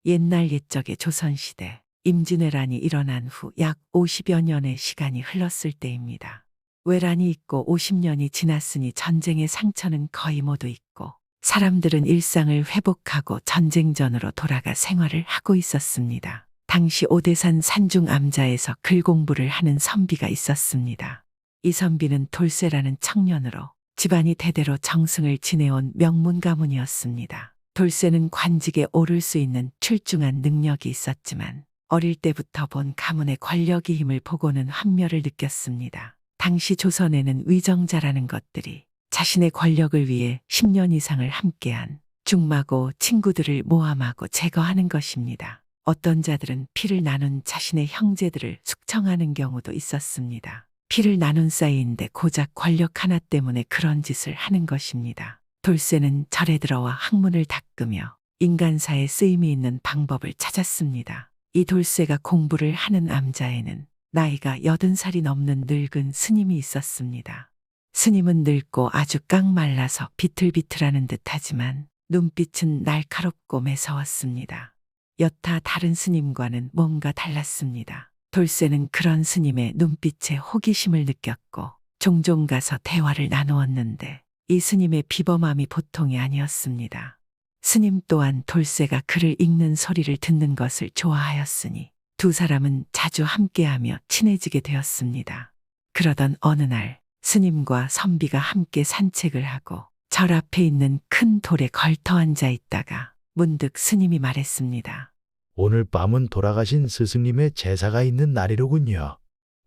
옛날 옛적의 조선시대 임진왜란이 일어난 후 약 50여 년의 시간이 흘렀을 때입니다. 외란이 있고 50년이 지났으니 전쟁의 상처는 거의 모두 있고 사람들은 일상을 회복하고 전쟁전으로 돌아가 생활을 하고 있었습니다. 당시 오대산 산중 암자에서 글 공부를 하는 선비가 있었습니다. 이 선비는 돌쇠라는 청년으로 집안이 대대로 정승을 지내온 명문 가문이었습니다. 돌쇠는 관직에 오를 수 있는 출중한 능력이 있었지만 어릴 때부터 본 가문의 권력의 힘을 보고는 환멸을 느꼈습니다. 당시 조선에는 위정자라는 것들이 자신의 권력을 위해 10년 이상을 함께한 중마고 친구들을 모함하고 제거하는 것입니다. 어떤 자들은 피를 나눈 자신의 형제들을 숙청하는 경우도 있었습니다. 피를 나눈 사이인데 고작 권력 하나 때문에 그런 짓을 하는 것입니다. 돌쇠는 절에 들어와 학문을 닦으며 인간사에 쓰임이 있는 방법을 찾았습니다. 이 돌쇠가 공부를 하는 암자에는 나이가 80살이 넘는 늙은 스님이 있었습니다. 스님은 늙고 아주 깡말라서 비틀비틀하는 듯하지만 눈빛은 날카롭고 매서웠습니다. 여타 다른 스님과는 뭔가 달랐습니다. 돌쇠는 그런 스님의 눈빛에 호기심을 느꼈고 종종 가서 대화를 나누었는데 이 스님의 비범함이 보통이 아니었습니다. 스님 또한 돌쇠가 글을 읽는 소리를 듣는 것을 좋아하였으니 두 사람은 자주 함께하며 친해지게 되었습니다. 그러던 어느 날 스님과 선비가 함께 산책을 하고 절 앞에 있는 큰 돌에 걸터 앉아 있다가 문득 스님이 말했습니다. 오늘 밤은 돌아가신 스승님의 제사가 있는 날이로군요.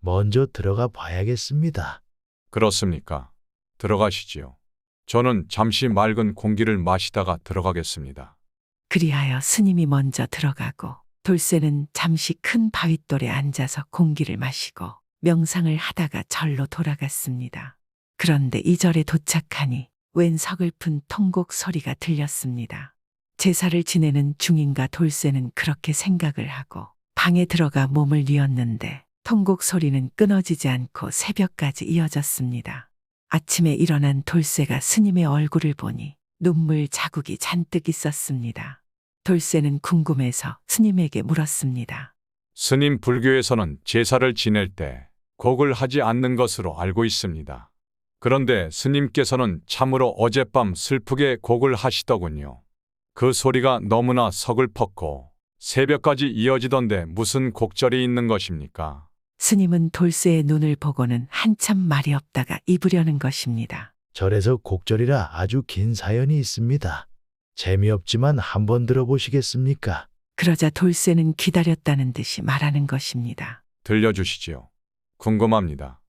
먼저 들어가 봐야겠습니다. 그렇습니까? 들어가시지요. 저는 잠시 맑은 공기를 마시다가 들어가겠습니다. 그리하여 스님이 먼저 들어가고 돌쇠는 잠시 큰 바윗돌에 앉아서 공기를 마시고 명상을 하다가 절로 돌아갔습니다. 그런데 이 절에 도착하니 웬 서글픈 통곡 소리가 들렸습니다. 제사를 지내는 중인가 돌쇠는 그렇게 생각을 하고 방에 들어가 몸을 뉘었는데 통곡 소리는 끊어지지 않고 새벽까지 이어졌습니다. 아침에 일어난 돌쇠가 스님의 얼굴을 보니 눈물 자국이 잔뜩 있었습니다. 돌쇠는 궁금해서 스님에게 물었습니다. 스님 불교에서는 제사를 지낼 때 곡을 하지 않는 것으로 알고 있습니다. 그런데 스님께서는 참으로 어젯밤 슬프게 곡을 하시더군요. 그 소리가 너무나 서글펐고 새벽까지 이어지던데 무슨 곡절이 있는 것입니까? 스님은 돌쇠의 눈을 보고는 한참 말이 없다가 입으려는 것입니다. 절에서 곡절이라 아주 긴 사연이 있습니다. 재미없지만 한번 들어보시겠습니까? 그러자 돌쇠는 기다렸다는 듯이 말하는 것입니다. 들려주시지요. 궁금합니다.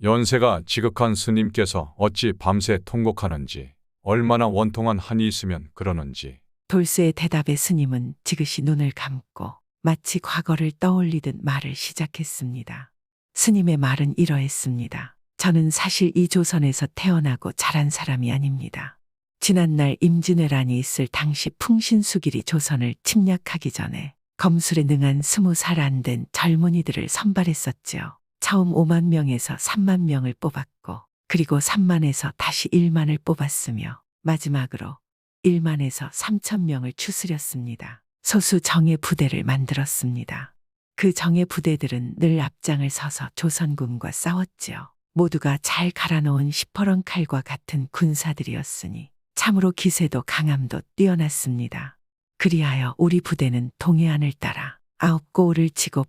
연세가 지극한 스님께서 어찌 밤새 통곡하는지, 얼마나 원통한 한이 있으면 그러는지. 돌쇠의 대답에 스님은 지그시 눈을 감고 마치 과거를 떠올리듯 말을 시작했습니다. 스님의 말은 이러했습니다. 저는 사실 이 조선에서 태어나고 자란 사람이 아닙니다. 지난날 임진왜란이 있을 당시 풍신수길이 조선을 침략하기 전에 검술에 능한 20살 안 된 젊은이들을 선발했었지요. 처음 5만 명에서 3만 명을 뽑았고 그리고 3만에서 다시 1만을 뽑았으며 마지막으로 1만에서 3천 명을 추스렸습니다. 소수 정예 부대를 만들었습니다. 그 정예 부대들은 늘 앞장을 서서 조선군과 싸웠지요. 모두가 잘 갈아놓은 시퍼런 칼과 같은 군사들이었으니 참으로 기세도 강함도 뛰어났습니다. 그리하여 우리 부대는 동해안을 따라 9고을을 치고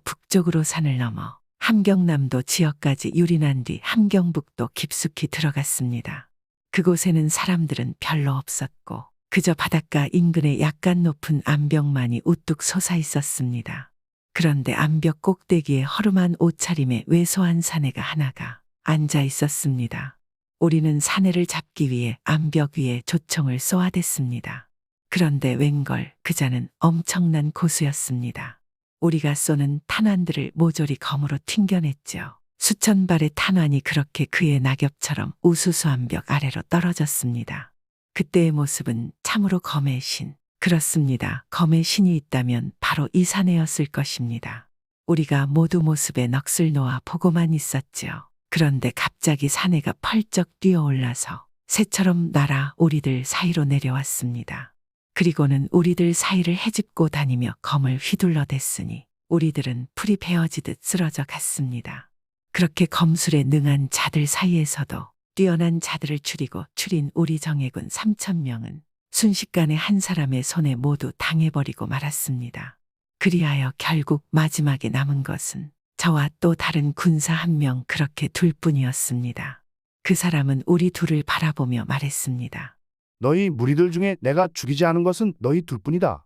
북쪽으로 산을 넘어 함경남도 지역까지 유린한 뒤 함경북도 깊숙이 들어갔습니다. 그곳에는 사람들은 별로 없었고 그저 바닷가 인근에 약간 높은 암벽만이 우뚝 솟아 있었습니다. 그런데 암벽 꼭대기에 허름한 옷차림의 왜소한 사내가 하나가 앉아 있었습니다. 우리는 사내를 잡기 위해 암벽 위에 조총을 쏘아댔습니다. 그런데 웬걸 그자는 엄청난 고수였습니다. 우리가 쏘는 탄환들을 모조리 검으로 튕겨냈죠. 수천 발의 탄환이 그렇게 그의 낙엽처럼 우수수 암벽 아래로 떨어졌습니다. 그때의 모습은 참으로 검의 신. 그렇습니다. 검의 신이 있다면 바로 이 사내였을 것입니다. 우리가 모두 모습에 넋을 놓아 보고만 있었지요. 그런데 갑자기 사내가 펄쩍 뛰어올라서 새처럼 날아 우리들 사이로 내려왔습니다. 그리고는 우리들 사이를 헤집고 다니며 검을 휘둘러댔으니 우리들은 풀이 베어지듯 쓰러져 갔습니다. 그렇게 검술에 능한 자들 사이에서도 뛰어난 자들을 추린 우리 정예군 3,000명은 순식간에 한 사람의 손에 모두 당해버리고 말았습니다. 그리하여 결국 마지막에 남은 것은 저와 또 다른 군사 1명 그렇게 둘뿐이었습니다. 그 사람은 우리 둘을 바라보며 말했습니다. 너희 무리들 중에 내가 죽이지 않은 것은 너희 둘뿐이다.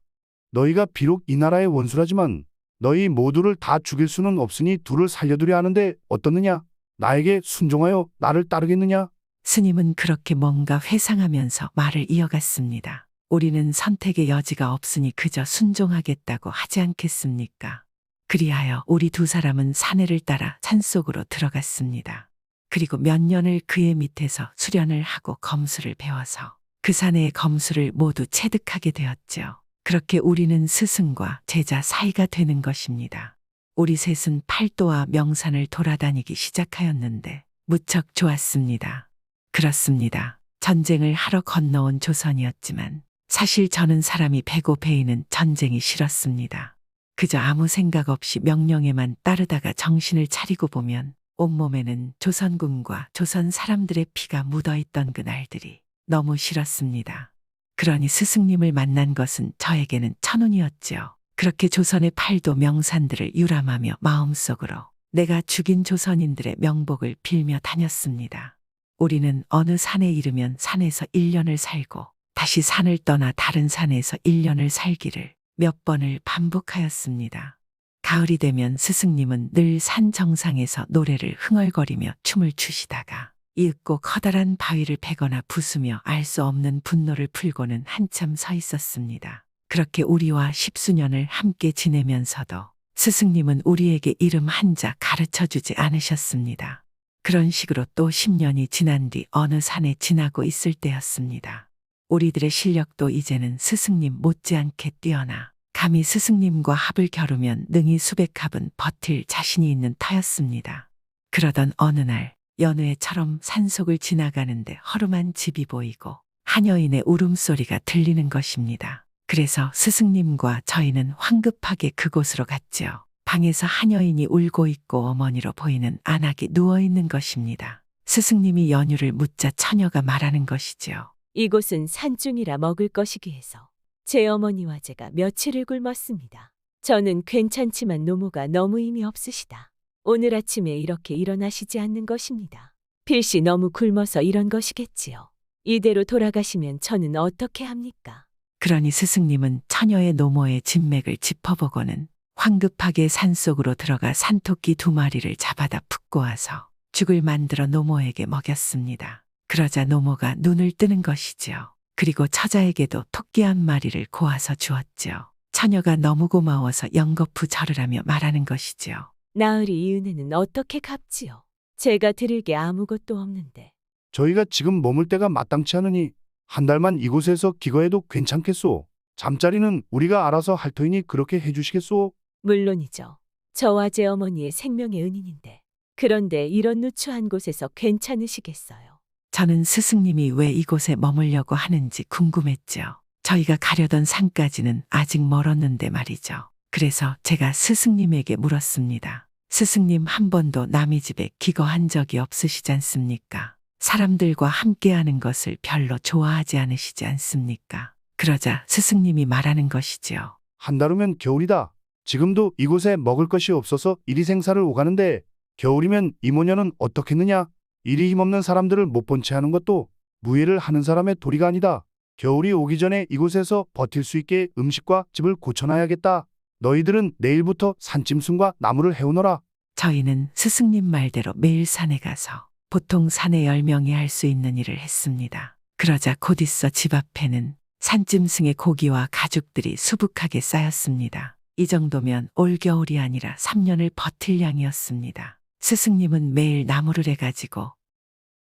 너희가 비록 이 나라의 원수라지만 너희 모두를 다 죽일 수는 없으니 둘을 살려두려 하는데 어떻느냐? 나에게 순종하여 나를 따르겠느냐? 스님은 그렇게 뭔가 회상하면서 말을 이어갔습니다. 우리는 선택의 여지가 없으니 그저 순종하겠다고 하지 않겠습니까? 그리하여 우리 두 사람은 사내를 따라 산속으로 들어갔습니다. 그리고 몇 년을 그의 밑에서 수련을 하고 검술을 배워서 그 사내의 검술을 모두 체득하게 되었죠. 그렇게 우리는 스승과 제자 사이가 되는 것입니다. 우리 셋은 팔도와 명산을 돌아다니기 시작하였는데 무척 좋았습니다. 그렇습니다. 전쟁을 하러 건너온 조선이었지만 사실 저는 사람이 배고 배이는 전쟁이 싫었습니다. 그저 아무 생각 없이 명령에만 따르다가 정신을 차리고 보면 온몸에는 조선군과 조선 사람들의 피가 묻어있던 그날들이 너무 싫었습니다. 그러니 스승님을 만난 것은 저에게는 천운이었지요. 그렇게 조선의 팔도 명산들을 유람하며 마음속으로 내가 죽인 조선인들의 명복을 빌며 다녔습니다. 우리는 어느 산에 이르면 산에서 1년을 살고 다시 산을 떠나 다른 산에서 1년을 살기를 몇 번을 반복하였습니다. 가을이 되면 스승님은 늘 산 정상에서 노래를 흥얼거리며 춤을 추시다가 이윽고 커다란 바위를 베거나 부수며 알 수 없는 분노를 풀고는 한참 서 있었습니다. 그렇게 우리와 십수년을 함께 지내면서도 스승님은 우리에게 이름 한자 가르쳐 주지 않으셨습니다. 그런 식으로 또 10년이 지난 뒤 어느 산에 지나고 있을 때였습니다. 우리들의 실력도 이제는 스승님 못지않게 뛰어나 감히 스승님과 합을 겨루면 능히 수백 합은 버틸 자신이 있는 터였습니다. 그러던 어느 날 연회처럼 산속을 지나가는데 허름한 집이 보이고 한 여인의 울음소리가 들리는 것입니다. 그래서 스승님과 저희는 황급하게 그곳으로 갔지요. 방에서 한 여인이 울고 있고 어머니로 보이는 안악이 누워있는 것입니다. 스승님이 연유를 묻자 처녀가 말하는 것이지요. 이곳은 산중이라 먹을 것이기 해서 제 어머니와 제가 며칠을 굶었습니다. 저는 괜찮지만 노모가 너무 힘이 없으시다. 오늘 아침에 이렇게 일어나시지 않는 것입니다. 필시 너무 굶어서 이런 것이겠지요. 이대로 돌아가시면 저는 어떻게 합니까? 그러니 스승님은 처녀의 노모의 진맥을 짚어보고는 황급하게 산속으로 들어가 산토끼 2마리를 잡아다 푹 고아서 죽을 만들어 노모에게 먹였습니다. 그러자 노모가 눈을 뜨는 것이지요. 그리고 처자에게도 토끼 1마리를 고아서 주었지요. 처녀가 너무 고마워서 연거푸 절을 하며 말하는 것이지요. 나으리 이 은혜는 어떻게 갚지요? 제가 드릴 게 아무것도 없는데. 저희가 지금 머물 때가 마땅치 않으니 한 달만 이곳에서 기거해도 괜찮겠소? 잠자리는 우리가 알아서 할 터이니 그렇게 해주시겠소? 물론이죠. 저와 제 어머니의 생명의 은인인데. 그런데 이런 누추한 곳에서 괜찮으시겠어요? 저는 스승님이 왜 이곳에 머물려고 하는지 궁금했죠. 저희가 가려던 산까지는 아직 멀었는데 말이죠. 그래서 제가 스승님에게 물었습니다. 스승님 한 번도 남의 집에 기거한 적이 없으시지 않습니까? 사람들과 함께하는 것을 별로 좋아하지 않으시지 않습니까? 그러자 스승님이 말하는 것이지요. 한 달 후면 겨울이다. 지금도 이곳에 먹을 것이 없어서 이리 생사를 오가는데 겨울이면 이모녀는 어떻겠느냐? 이리 힘없는 사람들을 못 본 채 하는 것도 무예를 하는 사람의 도리가 아니다. 겨울이 오기 전에 이곳에서 버틸 수 있게 음식과 집을 고쳐놔야겠다. 너희들은 내일부터 산짐승과 나무를 해오너라. 저희는 스승님 말대로 매일 산에 가서 보통 산에 10명이 할 수 있는 일을 했습니다. 그러자 곧 있어 집 앞에는 산짐승의 고기와 가죽들이 수북하게 쌓였습니다. 이 정도면 올겨울이 아니라 3년을 버틸 양이었습니다. 스승님은 매일 나무를 해가지고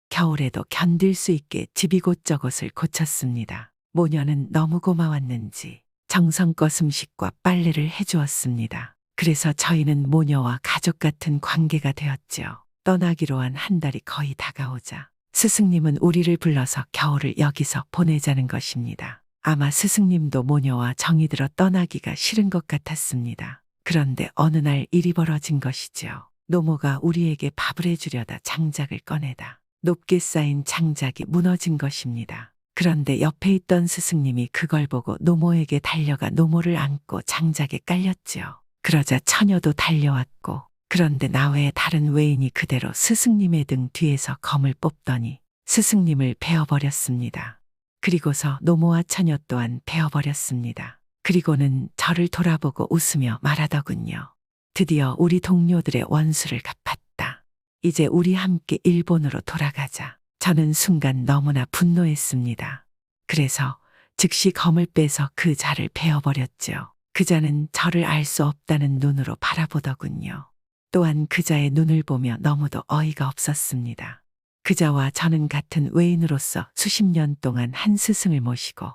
겨울에도 견딜 수 있게 집 이곳저곳을 고쳤습니다. 모녀는 너무 고마웠는지 정성껏 음식과 빨래를 해주었습니다. 그래서 저희는 모녀와 가족 같은 관계가 되었지요. 떠나기로 한 한 달이 거의 다가오자 스승님은 우리를 불러서 겨울을 여기서 보내자는 것입니다. 아마 스승님도 모녀와 정이 들어 떠나기가 싫은 것 같았습니다. 그런데 어느 날 일이 벌어진 것이지요. 노모가 우리에게 밥을 해주려다 장작을 꺼내다 높게 쌓인 장작이 무너진 것입니다. 그런데 옆에 있던 스승님이 그걸 보고 노모에게 달려가 노모를 안고 장작에 깔렸지요. 그러자 처녀도 달려왔고 그런데 나 외에 다른 외인이 그대로 스승님의 등 뒤에서 검을 뽑더니 스승님을 베어버렸습니다. 그리고서 노모와 처녀 또한 베어버렸습니다. 그리고는 저를 돌아보고 웃으며 말하더군요. 드디어 우리 동료들의 원수를 갚았다. 이제 우리 함께 일본으로 돌아가자. 저는 순간 너무나 분노했습니다. 그래서 즉시 검을 빼서 그 자를 베어버렸죠. 그자는 저를 알 수 없다는 눈으로 바라보더군요. 또한 그자의 눈을 보며 너무도 어이가 없었습니다. 그자와 저는 같은 외인으로서 수십 년 동안 한 스승을 모시고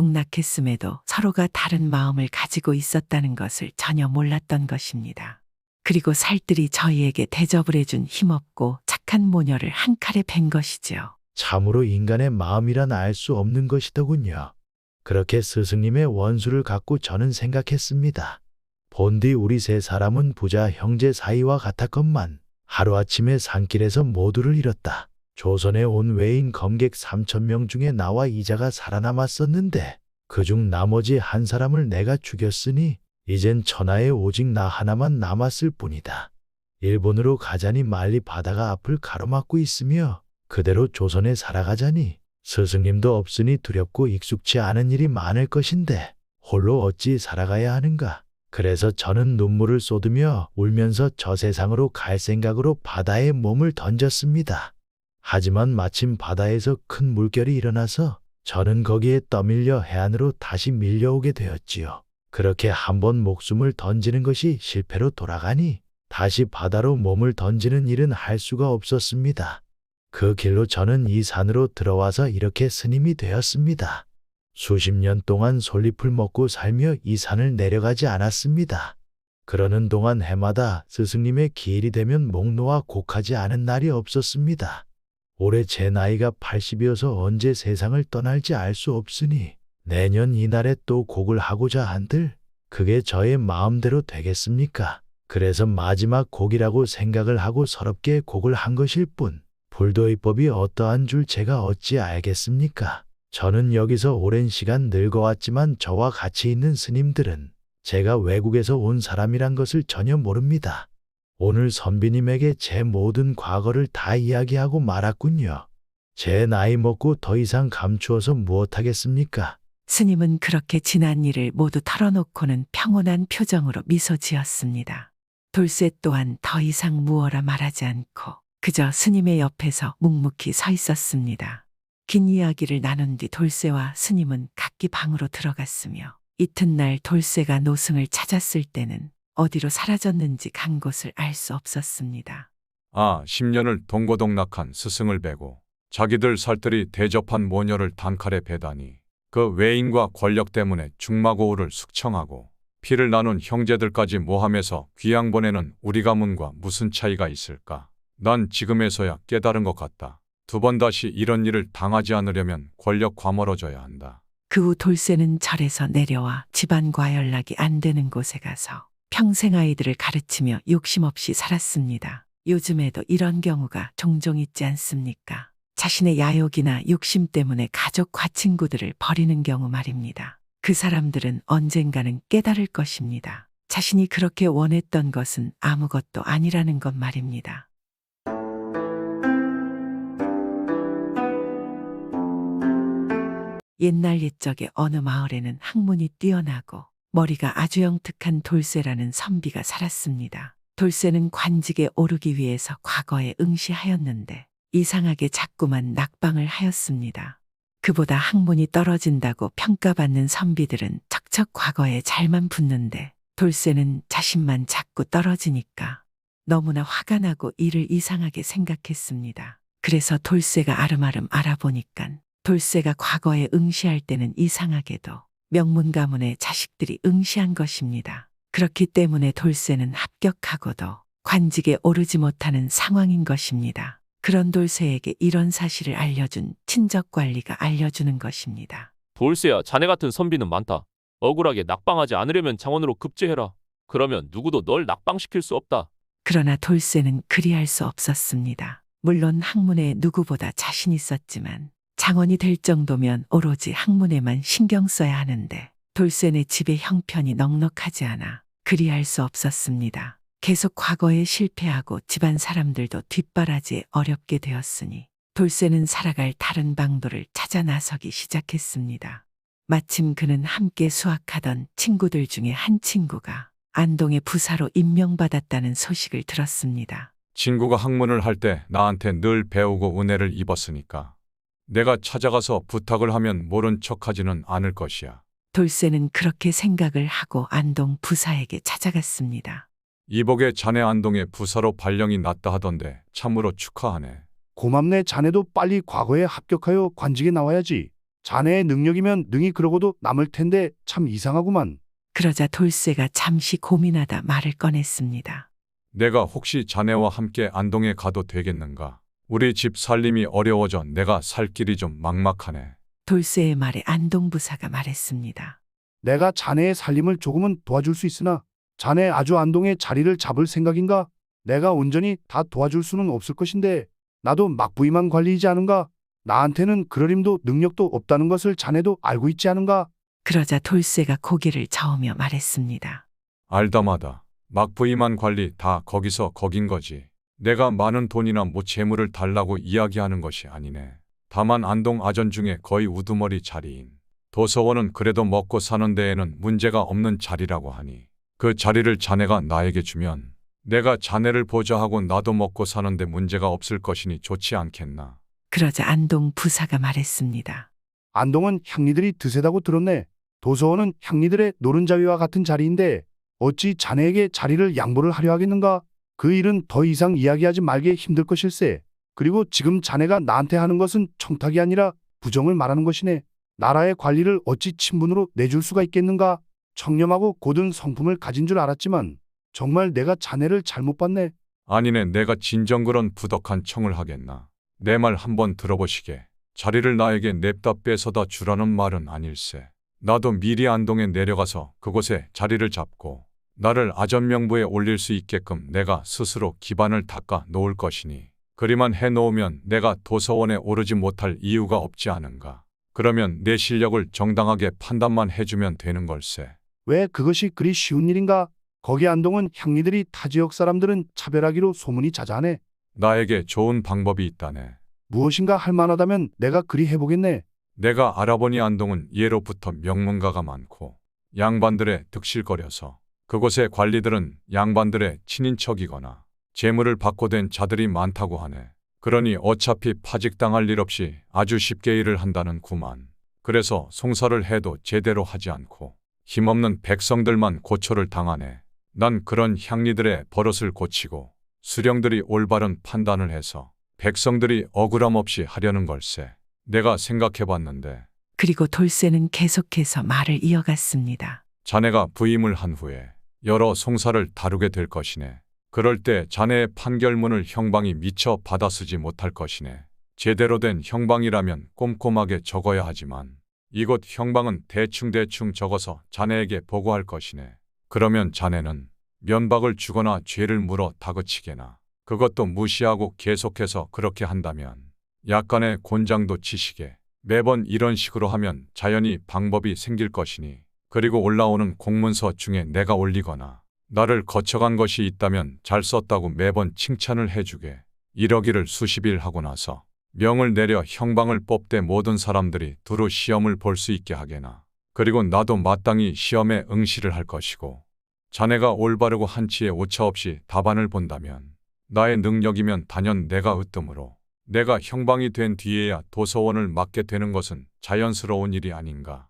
동고동락했음에도 서로가 다른 마음을 가지고 있었다는 것을 전혀 몰랐던 것입니다. 그리고 살뜰히 저희에게 대접을 해준 힘없고 착한 모녀를 한 칼에 벤 것이지요. 참으로 인간의 마음이란 알 수 없는 것이더군요. 그렇게 스승님의 원수를 갖고 저는 생각했습니다. 본디 우리 세 사람은 부자 형제 사이와 같았건만 하루아침에 산길에서 모두를 잃었다. 조선에 온 외인 검객 3,000명 중에 나와 이자가 살아남았었는데 그중 나머지 한 사람을 내가 죽였으니 이젠 천하에 오직 나 하나만 남았을 뿐이다. 일본으로 가자니 말리 바다가 앞을 가로막고 있으며 그대로 조선에 살아가자니 스승님도 없으니 두렵고 익숙치 않은 일이 많을 것인데 홀로 어찌 살아가야 하는가. 그래서 저는 눈물을 쏟으며 울면서 저 세상으로 갈 생각으로 바다에 몸을 던졌습니다. 하지만 마침 바다에서 큰 물결이 일어나서 저는 거기에 떠밀려 해안으로 다시 밀려오게 되었지요. 그렇게 한번 목숨을 던지는 것이 실패로 돌아가니 다시 바다로 몸을 던지는 일은 할 수가 없었습니다. 그 길로 저는 이 산으로 들어와서 이렇게 스님이 되었습니다. 수십 년 동안 솔잎을 먹고 살며 이 산을 내려가지 않았습니다. 그러는 동안 해마다 스승님의 기일이 되면 목 놓아 곡하지 않은 날이 없었습니다. 올해 제 나이가 80이어서 언제 세상을 떠날지 알 수 없으니 내년 이날에 또 곡을 하고자 한들 그게 저의 마음대로 되겠습니까? 그래서 마지막 곡이라고 생각을 하고 서럽게 곡을 한 것일 뿐 불도의법이 어떠한 줄 제가 어찌 알겠습니까? 저는 여기서 오랜 시간 늙어왔지만 저와 같이 있는 스님들은 제가 외국에서 온 사람이란 것을 전혀 모릅니다. 오늘 선비님에게 제 모든 과거를 다 이야기하고 말았군요. 제 나이 먹고 더 이상 감추어서 무엇하겠습니까? 스님은 그렇게 지난 일을 모두 털어놓고는 평온한 표정으로 미소 지었습니다. 돌쇠 또한 더 이상 무어라 말하지 않고 그저 스님의 옆에서 묵묵히 서 있었습니다. 긴 이야기를 나눈 뒤 돌쇠와 스님은 각기 방으로 들어갔으며 이튿날 돌쇠가 노승을 찾았을 때는 어디로 사라졌는지 간 곳을 알 수 없었습니다. 10년을 동고동락한 스승을 베고 자기들 살뜰히 대접한 모녀를 단칼에 베다니 그 외인과 권력 때문에 중마고우를 숙청하고 피를 나눈 형제들까지 모함해서 귀양 보내는 우리 가문과 무슨 차이가 있을까? 난 지금에서야 깨달은 것 같다. 두 번 다시 이런 일을 당하지 않으려면 권력 과멀어져야 한다. 그 후 돌쇠는 절에서 내려와 집안과 연락이 안 되는 곳에 가서 평생 아이들을 가르치며 욕심 없이 살았습니다. 요즘에도 이런 경우가 종종 있지 않습니까? 자신의 야욕이나 욕심 때문에 가족과 친구들을 버리는 경우 말입니다. 그 사람들은 언젠가는 깨달을 것입니다. 자신이 그렇게 원했던 것은 아무것도 아니라는 것 말입니다. 옛날 옛적에 어느 마을에는 학문이 뛰어나고 머리가 아주 영특한 돌쇠라는 선비가 살았습니다. 돌쇠는 관직에 오르기 위해서 과거에 응시하였는데 이상하게 자꾸만 낙방을 하였습니다. 그보다 학문이 떨어진다고 평가받는 선비들은 척척 과거에 잘만 붙는데 돌쇠는 자신만 자꾸 떨어지니까 너무나 화가 나고 이를 이상하게 생각했습니다. 그래서 돌쇠가 아름아름 알아보니깐 돌쇠가 과거에 응시할 때는 이상하게도 명문 가문의 자식들이 응시한 것입니다. 그렇기 때문에 돌쇠는 합격하고도 관직에 오르지 못하는 상황인 것입니다. 그런 돌쇠에게 이런 사실을 알려준 친적 관리가 알려주는 것입니다. 돌쇠야, 자네 같은 선비는 많다. 억울하게 낙방하지 않으려면 창원으로 급제해라. 그러면 누구도 널 낙방시킬 수 없다. 그러나 돌쇠는 그리할 수 없었습니다. 물론 학문에 누구보다 자신 있었지만 장원이 될 정도면 오로지 학문에만 신경 써야 하는데 돌쇠네 집의 형편이 넉넉하지 않아 그리할 수 없었습니다. 계속 과거에 실패하고 집안 사람들도 뒷바라지에 어렵게 되었으니 돌쇠는 살아갈 다른 방도를 찾아 나서기 시작했습니다. 마침 그는 함께 수학하던 친구들 중에 한 친구가 안동의 부사로 임명받았다는 소식을 들었습니다. 친구가 학문을 할 때 나한테 늘 배우고 은혜를 입었으니까 내가 찾아가서 부탁을 하면 모른 척하지는 않을 것이야. 돌쇠는 그렇게 생각을 하고 안동 부사에게 찾아갔습니다. 이복에 자네 안동에 부사로 발령이 났다 하던데 참으로 축하하네. 고맙네. 자네도 빨리 과거에 합격하여 관직에 나와야지. 자네의 능력이면 능히 그러고도 남을 텐데 참 이상하구만. 그러자 돌쇠가 잠시 고민하다 말을 꺼냈습니다. 내가 혹시 자네와 함께 안동에 가도 되겠는가? 우리 집 살림이 어려워져 내가 살 길이 좀 막막하네. 돌쇠의 말에 안동 부사가 말했습니다. 내가 자네의 살림을 조금은 도와줄 수 있으나 자네 아주 안동에 자리를 잡을 생각인가? 내가 온전히 다 도와줄 수는 없을 것인데 나도 막부임한 관리이지 않은가? 나한테는 그럴 힘도 능력도 없다는 것을 자네도 알고 있지 않은가? 그러자 돌쇠가 고개를 저으며 말했습니다. 알다마다 막 부임한 관리 다 거기서 거긴 거지. 내가 많은 돈이나 뭐 재물을 달라고 이야기하는 것이 아니네. 다만 안동 아전 중에 거의 우두머리 자리인 도서원은 그래도 먹고 사는 데에는 문제가 없는 자리라고 하니 그 자리를 자네가 나에게 주면 내가 자네를 보좌하고 나도 먹고 사는데 문제가 없을 것이니 좋지 않겠나. 그러자 안동 부사가 말했습니다. 안동은 향리들이 드세다고 들었네. 도서원은 향리들의 노른자위와 같은 자리인데 어찌 자네에게 자리를 양보를 하려 하겠는가? 그 일은 더 이상 이야기하지 말게 힘들 것일세. 그리고 지금 자네가 나한테 하는 것은 청탁이 아니라 부정을 말하는 것이네. 나라의 관리를 어찌 친분으로 내줄 수가 있겠는가? 청렴하고 고든 성품을 가진 줄 알았지만 정말 내가 자네를 잘못 봤네. 아니네, 내가 진정 그런 부덕한 청을 하겠나. 내 말 한번 들어보시게. 자리를 나에게 냅다 뺏어다 주라는 말은 아닐세. 나도 미리 안동에 내려가서 그곳에 자리를 잡고 나를 아전명부에 올릴 수 있게끔 내가 스스로 기반을 닦아 놓을 것이니 그리만 해놓으면 내가 도서원에 오르지 못할 이유가 없지 않은가. 그러면 내 실력을 정당하게 판단만 해주면 되는 걸세. 왜 그것이 그리 쉬운 일인가? 거기 안동은 향리들이 타 지역 사람들은 차별하기로 소문이 자자하네. 나에게 좋은 방법이 있다네. 무엇인가 할 만하다면 내가 그리 해보겠네. 내가 알아보니 안동은 예로부터 명문가가 많고 양반들의 득실거려서 그곳의 관리들은 양반들의 친인척이거나 재물을 받고 된 자들이 많다고 하네. 그러니 어차피 파직당할 일 없이 아주 쉽게 일을 한다는 구만. 그래서 송사를 해도 제대로 하지 않고 힘없는 백성들만 고초를 당하네. 난 그런 향리들의 버릇을 고치고 수령들이 올바른 판단을 해서 백성들이 억울함 없이 하려는 걸세. 내가 생각해봤는데 그리고 돌쇠는 계속해서 말을 이어갔습니다. 자네가 부임을 한 후에 여러 송사를 다루게 될 것이네. 그럴 때 자네의 판결문을 형방이 미처 받아쓰지 못할 것이네. 제대로 된 형방이라면 꼼꼼하게 적어야 하지만 이곳 형방은 대충대충 적어서 자네에게 보고할 것이네. 그러면 자네는 면박을 주거나 죄를 물어 다그치게나 그것도 무시하고 계속해서 그렇게 한다면 약간의 곤장도 치시게. 매번 이런 식으로 하면 자연히 방법이 생길 것이니 그리고 올라오는 공문서 중에 내가 올리거나 나를 거쳐간 것이 있다면 잘 썼다고 매번 칭찬을 해주게. 이러기를 수십일 하고 나서 명을 내려 형방을 뽑되 모든 사람들이 두루 시험을 볼 수 있게 하게나. 그리고 나도 마땅히 시험에 응시를 할 것이고 자네가 올바르고 한치의 오차 없이 답안을 본다면 나의 능력이면 단연 내가 으뜸으로 내가 형방이 된 뒤에야 도서원을 맡게 되는 것은 자연스러운 일이 아닌가.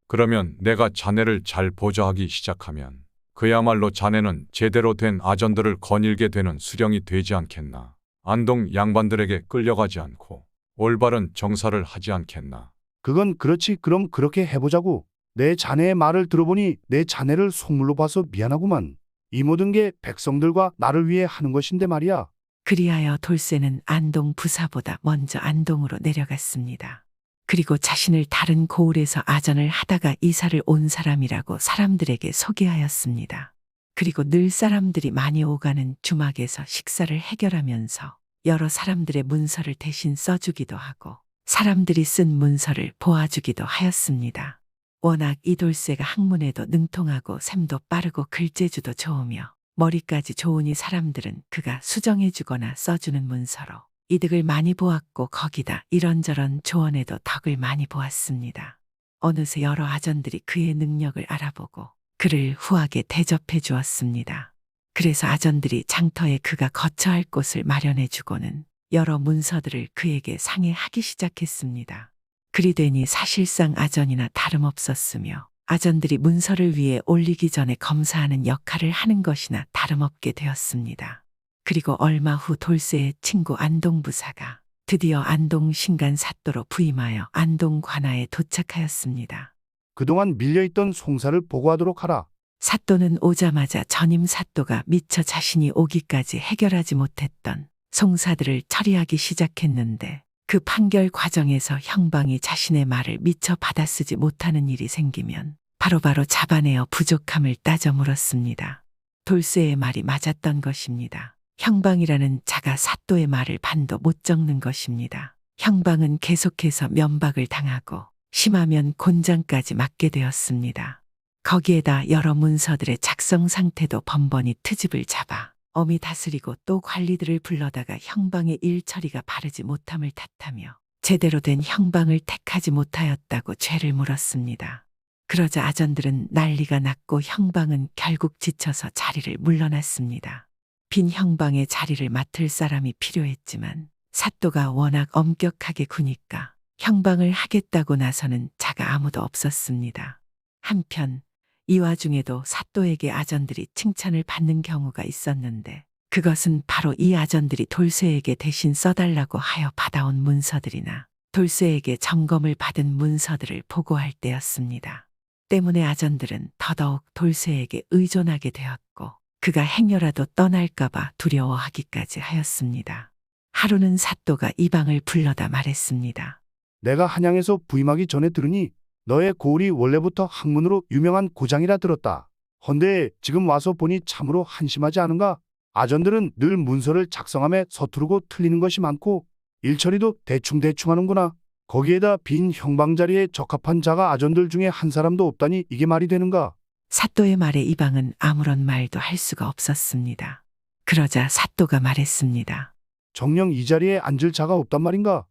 그러면 내가 자네를 잘 보좌하기 시작하면 그야말로 자네는 제대로 된 아전들을 거닐게 되는 수령이 되지 않겠나. 안동 양반들에게 끌려가지 않고 올바른 정사를 하지 않겠나. 그건 그렇지. 그럼 그렇게 해보자고. 내 자네의 말을 들어보니 내 자네를 속물로 봐서 미안하구만. 이 모든 게 백성들과 나를 위해 하는 것인데 말이야. 그리하여 돌쇠는 안동 부사보다 먼저 안동으로 내려갔습니다. 그리고 자신을 다른 고을에서 아전을 하다가 이사를 온 사람이라고 사람들에게 소개하였습니다. 그리고 늘 사람들이 많이 오가는 주막에서 식사를 해결하면서 여러 사람들의 문서를 대신 써주기도 하고 사람들이 쓴 문서를 보아주기도 하였습니다. 워낙 이 돌쇠가 학문에도 능통하고 셈도 빠르고 글재주도 좋으며 머리까지 좋으니 사람들은 그가 수정해주거나 써주는 문서로 이득을 많이 보았고 거기다 이런저런 조언에도 덕을 많이 보았습니다. 어느새 여러 아전들이 그의 능력을 알아보고 그를 후하게 대접해 주었습니다. 그래서 아전들이 장터에 그가 거처할 곳을 마련해 주고는 여러 문서들을 그에게 상해하기 시작했습니다. 그리 되니 사실상 아전이나 다름없었으며 아전들이 문서를 위해 올리기 전에 검사하는 역할을 하는 것이나 다름없게 되었습니다. 그리고 얼마 후 돌쇠의 친구 안동부사가 드디어 안동 신간 사또로 부임하여 안동 관아에 도착하였습니다. 그동안 밀려있던 송사를 보고하도록 하라. 사또는 오자마자 전임 사또가 미처 자신이 오기까지 해결하지 못했던 송사들을 처리하기 시작했는데 그 판결 과정에서 형방이 자신의 말을 미처 받아쓰지 못하는 일이 생기면 바로바로 잡아내어 부족함을 따져 물었습니다. 돌쇠의 말이 맞았던 것입니다. 형방이라는 자가 사또의 말을 반도 못 적는 것입니다. 형방은 계속해서 면박을 당하고 심하면 곤장까지 맞게 되었습니다. 거기에다 여러 문서들의 작성 상태도 번번이 트집을 잡아 엄히 다스리고 또 관리들을 불러다가 형방의 일 처리가 바르지 못함을 탓하며 제대로 된 형방을 택하지 못하였다고 죄를 물었습니다. 그러자 아전들은 난리가 났고 형방은 결국 지쳐서 자리를 물러났습니다. 빈 형방의 자리를 맡을 사람이 필요했지만 사또가 워낙 엄격하게 구니까 형방을 하겠다고 나서는 자가 아무도 없었습니다. 한편 이 와중에도 사또에게 아전들이 칭찬을 받는 경우가 있었는데 그것은 바로 이 아전들이 돌쇠에게 대신 써달라고 하여 받아온 문서들이나 돌쇠에게 점검을 받은 문서들을 보고할 때였습니다. 때문에 아전들은 더더욱 돌쇠에게 의존하게 되었고 그가 행여라도 떠날까봐 두려워하기까지 하였습니다. 하루는 사또가 이방을 불러다 말했습니다. 내가 한양에서 부임하기 전에 들으니 너의 고을이 원래부터 학문으로 유명한 고장이라 들었다. 헌데 지금 와서 보니 참으로 한심하지 않은가? 아전들은 늘 문서를 작성함에 서투르고 틀리는 것이 많고 일처리도 대충대충 하는구나. 거기에다 빈 형방 자리에 적합한 자가 아전들 중에 한 사람도 없다니 이게 말이 되는가? 사또의 말에 이방은 아무런 말도 할 수가 없었습니다. 그러자 사또가 말했습니다. 정녕 이 자리에 앉을 자가 없단 말인가?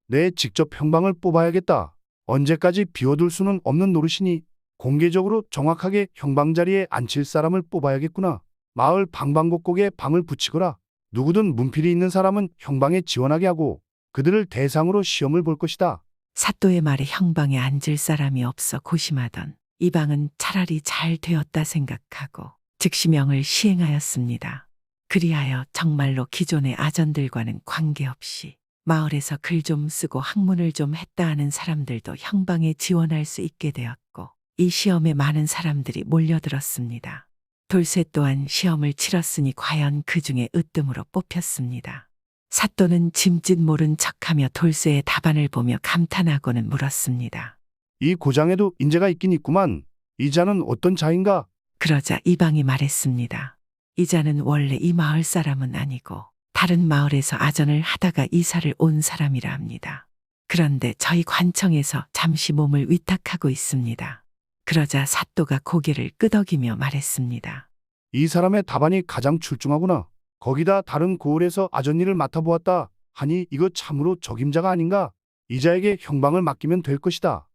내 직접 형방을 뽑아야겠다. 언제까지 비워둘 수는 없는 노릇이니 공개적으로 정확하게 형방 자리에 앉힐 사람을 뽑아야겠구나. 마을 방방곡곡에 방을 붙이거라. 누구든 문필이 있는 사람은 형방에 지원하게 하고 그들을 대상으로 시험을 볼 것이다. 사또의 말에 형방에 앉을 사람이 없어 고심하던 이방은 차라리 잘 되었다 생각하고 즉시 명을 시행하였습니다. 그리하여 정말로 기존의 아전들과는 관계없이 마을에서 글 좀 쓰고 학문을 좀 했다 하는 사람들도 형방에 지원할 수 있게 되었고 이 시험에 많은 사람들이 몰려들었습니다. 돌쇠 또한 시험을 치렀으니 과연 그 중에 으뜸으로 뽑혔습니다. 사또는 짐짓 모른 척하며 돌쇠의 답안을 보며 감탄하고는 물었습니다. 이 고장에도 인재가 있긴 있구만. 이 자는 어떤 자인가? 그러자 이방이 말했습니다. 이자는 원래 이 마을 사람은 아니고 다른 마을에서 아전을 하다가 이사를 온 사람이라 합니다. 그런데 저희 관청에서 잠시 몸을 위탁하고 있습니다. 그러자 사또가 고개를 끄덕이며 말했습니다. 이 사람의 답안이 가장 출중하구나. 거기다 다른 고을에서 아전 일을 맡아보았다 하니 이거 참으로 적임자가 아닌가? 이자에게 형방을 맡기면 될 것이다.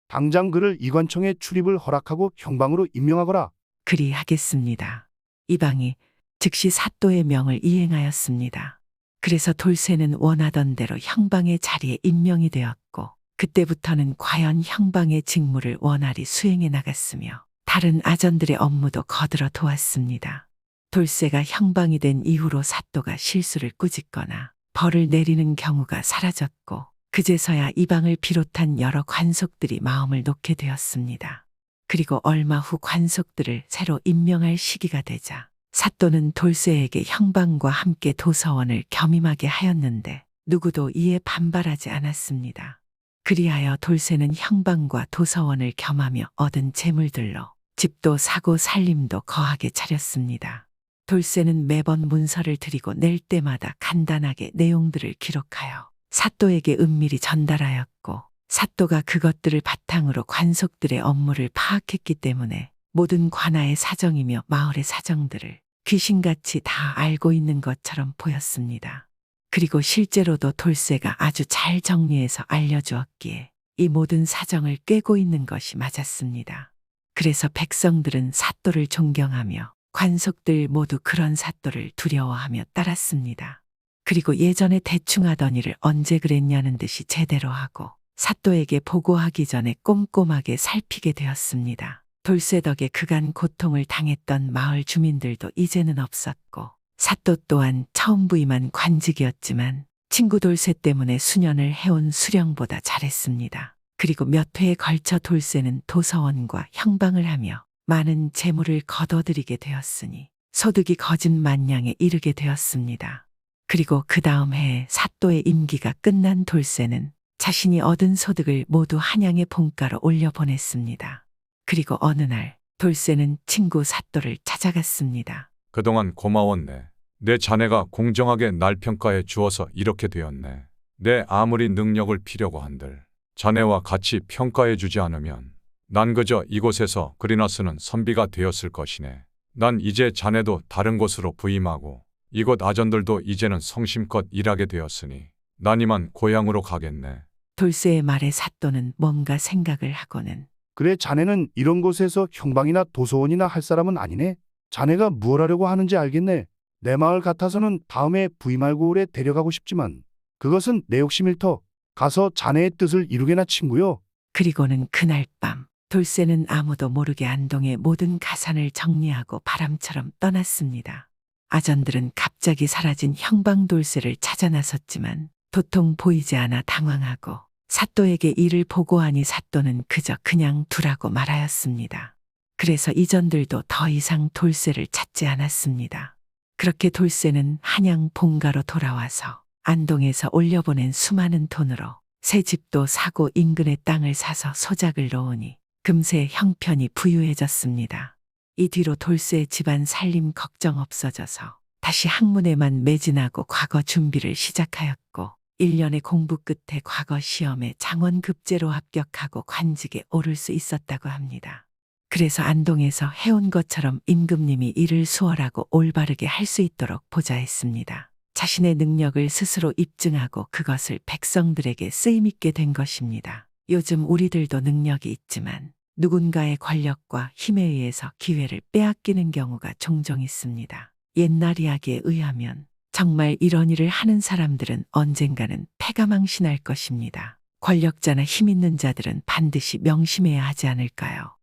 당장 그를 이관청에 출입을 허락하고 형방으로 임명하거라. 그리하겠습니다. 이방이 즉시 사또의 명을 이행하였습니다. 그래서 돌쇠는 원하던 대로 형방의 자리에 임명이 되었고 그때부터는 과연 형방의 직무를 원활히 수행해 나갔으며 다른 아전들의 업무도 거들어 도왔습니다. 돌쇠가 형방이 된 이후로 사또가 실수를 꾸짖거나 벌을 내리는 경우가 사라졌고 그제서야 이방을 비롯한 여러 관속들이 마음을 놓게 되었습니다. 그리고 얼마 후 관속들을 새로 임명할 시기가 되자 사또는 돌쇠에게 형방과 함께 도서원을 겸임하게 하였는데 누구도 이에 반발하지 않았습니다. 그리하여 돌쇠는 형방과 도서원을 겸하며 얻은 재물들로 집도 사고 살림도 거하게 차렸습니다. 돌쇠는 매번 문서를 드리고 낼 때마다 간단하게 내용들을 기록하여 사또에게 은밀히 전달하였고 사또가 그것들을 바탕으로 관속들의 업무를 파악했기 때문에 모든 관아의 사정이며 마을의 사정들을 귀신같이 다 알고 있는 것처럼 보였습니다. 그리고 실제로도 돌쇠가 아주 잘 정리해서 알려주었기에 이 모든 사정을 꿰고 있는 것이 맞았습니다. 그래서 백성들은 사또를 존경하며 관속들 모두 그런 사또를 두려워하며 따랐습니다. 그리고 예전에 대충 하던 일을 언제 그랬냐는 듯이 제대로 하고 사또에게 보고하기 전에 꼼꼼하게 살피게 되었습니다. 돌쇠 덕에 그간 고통을 당했던 마을 주민들도 이제는 없었고 사또 또한 처음 부임한 관직이었지만 친구 돌쇠 때문에 수년을 해온 수령보다 잘했습니다. 그리고 몇 회에 걸쳐 돌쇠는 도서원과 형방을 하며 많은 재물을 거둬들이게 되었으니 소득이 거짓만냥에 이르게 되었습니다. 그리고 그 다음 해에 사또의 임기가 끝난 돌쇠는 자신이 얻은 소득을 모두 한양의 본가로 올려보냈습니다. 그리고 어느 날 돌쇠는 친구 사또를 찾아갔습니다. 그동안 고마웠네. 내 자네가 공정하게 날 평가해 주어서 이렇게 되었네. 내 아무리 능력을 피려고 한들 자네와 같이 평가해 주지 않으면 난 그저 이곳에서 그리나 쓰는 선비가 되었을 것이네. 난 이제 자네도 다른 곳으로 부임하고 이곳 아전들도 이제는 성심껏 일하게 되었으니 난 이만 고향으로 가겠네. 돌쇠의 말에 사또는 뭔가 생각을 하고는 그래, 자네는 이런 곳에서 형방이나 도서원이나 할 사람은 아니네. 자네가 무엇 하려고 하는지 알겠네. 내 마을 같아서는 다음에 부임할 고을에 데려가고 싶지만 그것은 내 욕심일터. 가서 자네의 뜻을 이루게나 친구요. 그리고는 그날 밤 돌쇠는 아무도 모르게 안동의 모든 가산을 정리하고 바람처럼 떠났습니다. 아전들은 갑자기 사라진 형방 돌쇠를 찾아 나섰지만 도통 보이지 않아 당황하고 사또에게 이를 보고하니 사또는 그저 그냥 두라고 말하였습니다. 그래서 이전들도 더 이상 돌쇠를 찾지 않았습니다. 그렇게 돌쇠는 한양 본가로 돌아와서 안동에서 올려보낸 수많은 돈으로 새 집도 사고 인근의 땅을 사서 소작을 놓으니 금세 형편이 부유해졌습니다. 이 뒤로 돌쇠의 집안 살림 걱정 없어져서 다시 학문에만 매진하고 과거 준비를 시작하였고 1년의 공부 끝에 과거 시험에 장원급제로 합격하고 관직에 오를 수 있었다고 합니다. 그래서 안동에서 해온 것처럼 임금님이 일을 수월하고 올바르게 할 수 있도록 보좌했습니다. 자신의 능력을 스스로 입증하고 그것을 백성들에게 쓰임있게 된 것입니다. 요즘 우리들도 능력이 있지만 누군가의 권력과 힘에 의해서 기회를 빼앗기는 경우가 종종 있습니다. 옛날 이야기에 의하면 정말 이런 일을 하는 사람들은 언젠가는 패가망신할 것입니다. 권력자나 힘 있는 자들은 반드시 명심해야 하지 않을까요?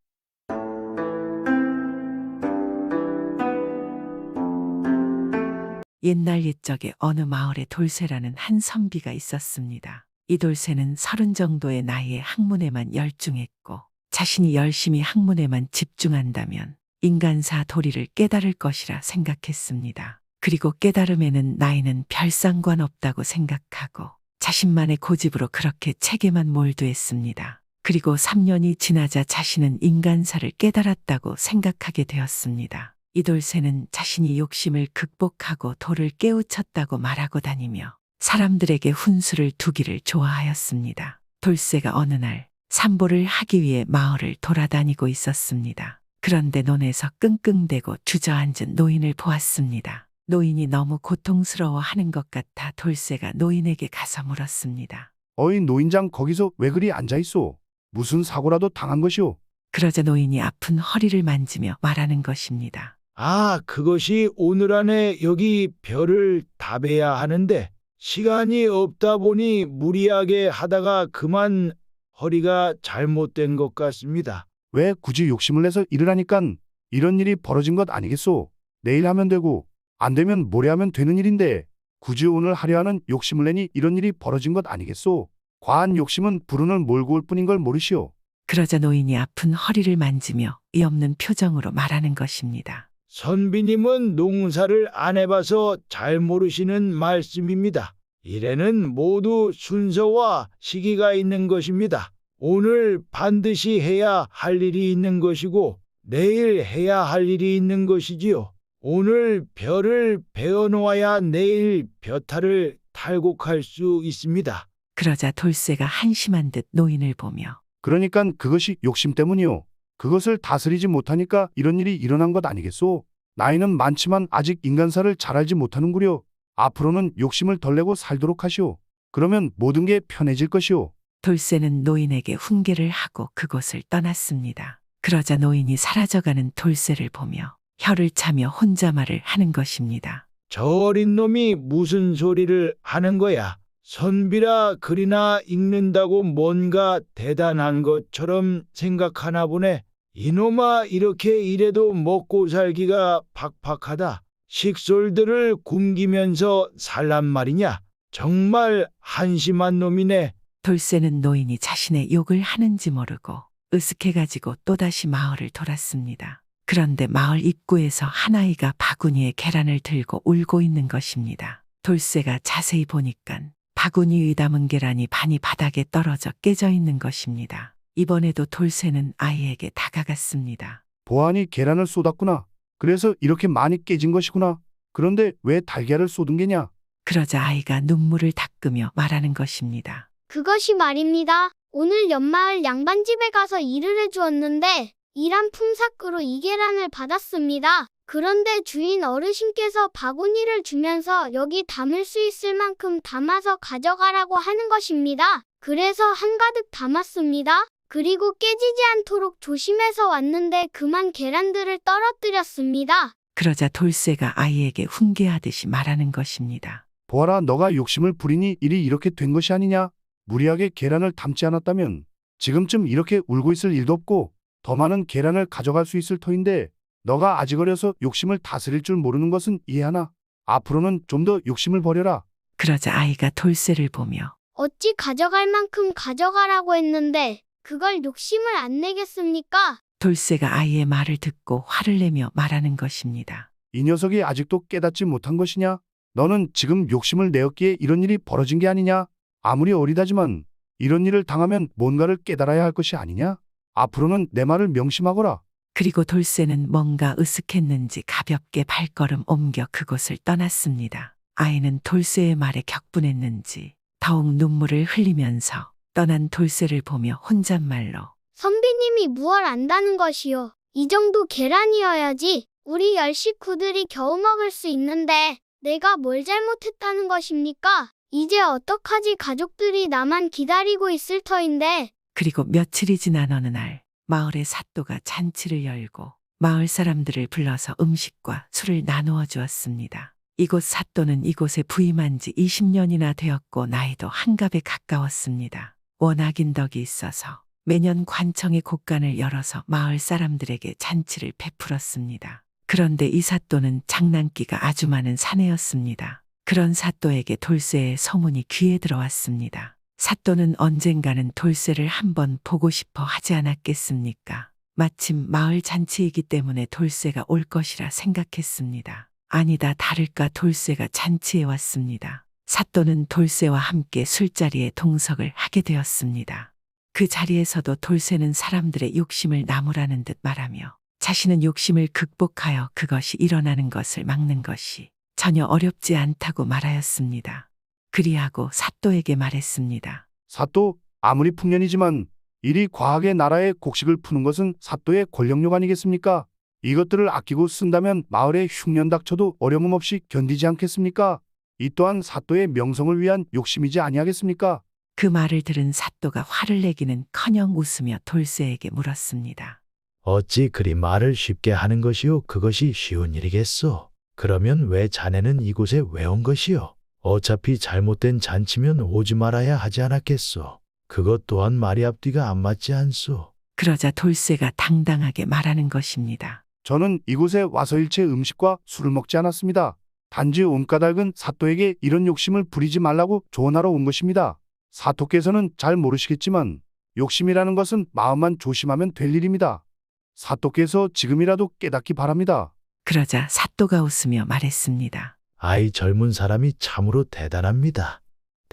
옛날 옛적에 어느 마을에 돌쇠라는 한 선비가 있었습니다. 이 돌쇠는 30 정도의 나이에 학문에만 열중했고 자신이 열심히 학문에만 집중한다면 인간사 도리를 깨달을 것이라 생각했습니다. 그리고 깨달음에는 나이는 별 상관없다고 생각하고 자신만의 고집으로 그렇게 체계만 몰두했습니다. 그리고 3년이 지나자 자신은 인간사를 깨달았다고 생각하게 되었습니다. 이 돌쇠는 자신이 욕심을 극복하고 도를 깨우쳤다고 말하고 다니며 사람들에게 훈수를 두기를 좋아하였습니다. 돌쇠가 어느 날 산보를 하기 위해 마을을 돌아다니고 있었습니다. 그런데 논에서 끙끙대고 주저앉은 노인을 보았습니다. 노인이 너무 고통스러워하는 것 같아 돌쇠가 노인에게 가서 물었습니다. 어이 노인장, 거기서 왜 그리 앉아있소? 무슨 사고라도 당한 것이오? 그러자 노인이 아픈 허리를 만지며 말하는 것입니다. 아, 그것이 오늘 안에 여기 별을 답해야 하는데 시간이 없다 보니 무리하게 하다가 그만 허리가 잘못된 것 같습니다. 왜 굳이 욕심을 내서 일을 하니깐 이런 일이 벌어진 것 아니겠소? 내일 하면 되고 안 되면 모레 하면 되는 일인데 굳이 오늘 하려 하는 욕심을 내니 이런 일이 벌어진 것 아니겠소? 과한 욕심은 불운을 몰고 올 뿐인 걸 모르시오. 그러자 노인이 아픈 허리를 만지며 이 없는 표정으로 말하는 것입니다. 선비님은 농사를 안 해봐서 잘 모르시는 말씀입니다. 일에는 모두 순서와 시기가 있는 것입니다. 오늘 반드시 해야 할 일이 있는 것이고 내일 해야 할 일이 있는 것이지요. 오늘 별을 베어놓아야 내일 벼탈을 탈곡할 수 있습니다. 그러자 돌쇠가 한심한 듯 노인을 보며 그러니깐 그것이 욕심 때문이오. 그것을 다스리지 못하니까 이런 일이 일어난 것 아니겠소? 나이는 많지만 아직 인간사를 잘 알지 못하는구려. 앞으로는 욕심을 덜 내고 살도록 하시오. 그러면 모든 게 편해질 것이오. 돌쇠는 노인에게 훈계를 하고 그곳을 떠났습니다. 그러자 노인이 사라져가는 돌쇠를 보며 혀를 차며 혼자 말을 하는 것입니다. 저 어린 놈이 무슨 소리를 하는 거야? 선비라 글이나 읽는다고 뭔가 대단한 것처럼 생각하나 보네. 이놈아, 이렇게 일해도 먹고 살기가 팍팍하다. 식솔들을 굶기면서 살란 말이냐? 정말 한심한 놈이네. 돌쇠는 노인이 자신의 욕을 하는지 모르고 으슥해가지고 또다시 마을을 돌았습니다. 그런데 마을 입구에서 한 아이가 바구니에 계란을 들고 울고 있는 것입니다. 돌쇠가 자세히 보니깐 바구니 위 담은 계란이 반이 바닥에 떨어져 깨져 있는 것입니다. 이번에도 돌쇠는 아이에게 다가갔습니다. 보안이 계란을 쏟았구나. 그래서 이렇게 많이 깨진 것이구나. 그런데 왜 달걀을 쏟은 게냐? 그러자 아이가 눈물을 닦으며 말하는 것입니다. 그것이 말입니다. 오늘 옆마을 양반집에 가서 일을 해주었는데 일한 품삯으로 이 계란을 받았습니다. 그런데 주인 어르신께서 바구니를 주면서 여기 담을 수 있을 만큼 담아서 가져가라고 하는 것입니다. 그래서 한가득 담았습니다. 그리고 깨지지 않도록 조심해서 왔는데 그만 계란들을 떨어뜨렸습니다. 그러자 돌쇠가 아이에게 훈계하듯이 말하는 것입니다. 보아라, 너가 욕심을 부리니 일이 이렇게 된 것이 아니냐? 무리하게 계란을 담지 않았다면 지금쯤 이렇게 울고 있을 일도 없고 더 많은 계란을 가져갈 수 있을 터인데 너가 아직 어려서 욕심을 다스릴 줄 모르는 것은 이해하나? 앞으로는 좀 더 욕심을 버려라. 그러자 아이가 돌쇠를 보며 어찌 가져갈 만큼 가져가라고 했는데 그걸 욕심을 안 내겠습니까? 돌쇠가 아이의 말을 듣고 화를 내며 말하는 것입니다. 이 녀석이 아직도 깨닫지 못한 것이냐? 너는 지금 욕심을 내었기에 이런 일이 벌어진 게 아니냐? 아무리 어리다지만 이런 일을 당하면 뭔가를 깨달아야 할 것이 아니냐? 앞으로는 내 말을 명심하거라. 그리고 돌쇠는 뭔가 으쓱했는지 가볍게 발걸음 옮겨 그곳을 떠났습니다. 아이는 돌쇠의 말에 격분했는지 더욱 눈물을 흘리면서 떠난 돌쇠를 보며 혼잣말로 선비님이 무얼 안다는 것이요. 이 정도 계란이어야지 우리 열 식구들이 겨우 먹을 수 있는데 내가 뭘 잘못했다는 것입니까? 이제 어떡하지? 가족들이 나만 기다리고 있을 터인데. 그리고 며칠이 지난 어느 날 마을의 사또가 잔치를 열고 마을 사람들을 불러서 음식과 술을 나누어 주었습니다. 이곳 사또는 이곳에 부임한 지 20년이나 되었고 나이도 한갑에 가까웠습니다. 워낙인 덕이 있어서 매년 관청의 곳간을 열어서 마을 사람들에게 잔치를 베풀었습니다. 그런데 이 사또는 장난기가 아주 많은 사내였습니다. 그런 사또에게 돌쇠의 소문이 귀에 들어왔습니다. 사또는 언젠가는 돌쇠를 한번 보고 싶어 하지 않았겠습니까? 마침 마을 잔치이기 때문에 돌쇠가 올 것이라 생각했습니다. 아니다 다를까 돌쇠가 잔치에 왔습니다. 사또는 돌쇠와 함께 술자리에 동석을 하게 되었습니다. 그 자리에서도 돌쇠는 사람들의 욕심을 나무라는 듯 말하며 자신은 욕심을 극복하여 그것이 일어나는 것을 막는 것이 전혀 어렵지 않다고 말하였습니다. 그리하고 사또에게 말했습니다. 사또, 아무리 풍년이지만 이리 과하게 나라의 곡식을 푸는 것은 사또의 권력욕 아니겠습니까? 이것들을 아끼고 쓴다면 마을에 흉년 닥쳐도 어려움 없이 견디지 않겠습니까? 이 또한 사또의 명성을 위한 욕심이지 아니하겠습니까? 그 말을 들은 사또가 화를 내기는커녕 웃으며 돌쇠에게 물었습니다. 어찌 그리 말을 쉽게 하는 것이요? 그것이 쉬운 일이겠소? 그러면 왜 자네는 이곳에 왜 온 것이요? 어차피 잘못된 잔치면 오지 말아야 하지 않았겠소? 그것 또한 말이 앞뒤가 안 맞지 않소? 그러자 돌쇠가 당당하게 말하는 것입니다. 저는 이곳에 와서 일체 음식과 술을 먹지 않았습니다. 단지 온까닭은 사또에게 이런 욕심을 부리지 말라고 조언하러 온 것입니다. 사또께서는 잘 모르시겠지만 욕심이라는 것은 마음만 조심하면 될 일입니다. 사또께서 지금이라도 깨닫기 바랍니다. 그러자 사또가 웃으며 말했습니다. 아이 젊은 사람이 참으로 대단합니다.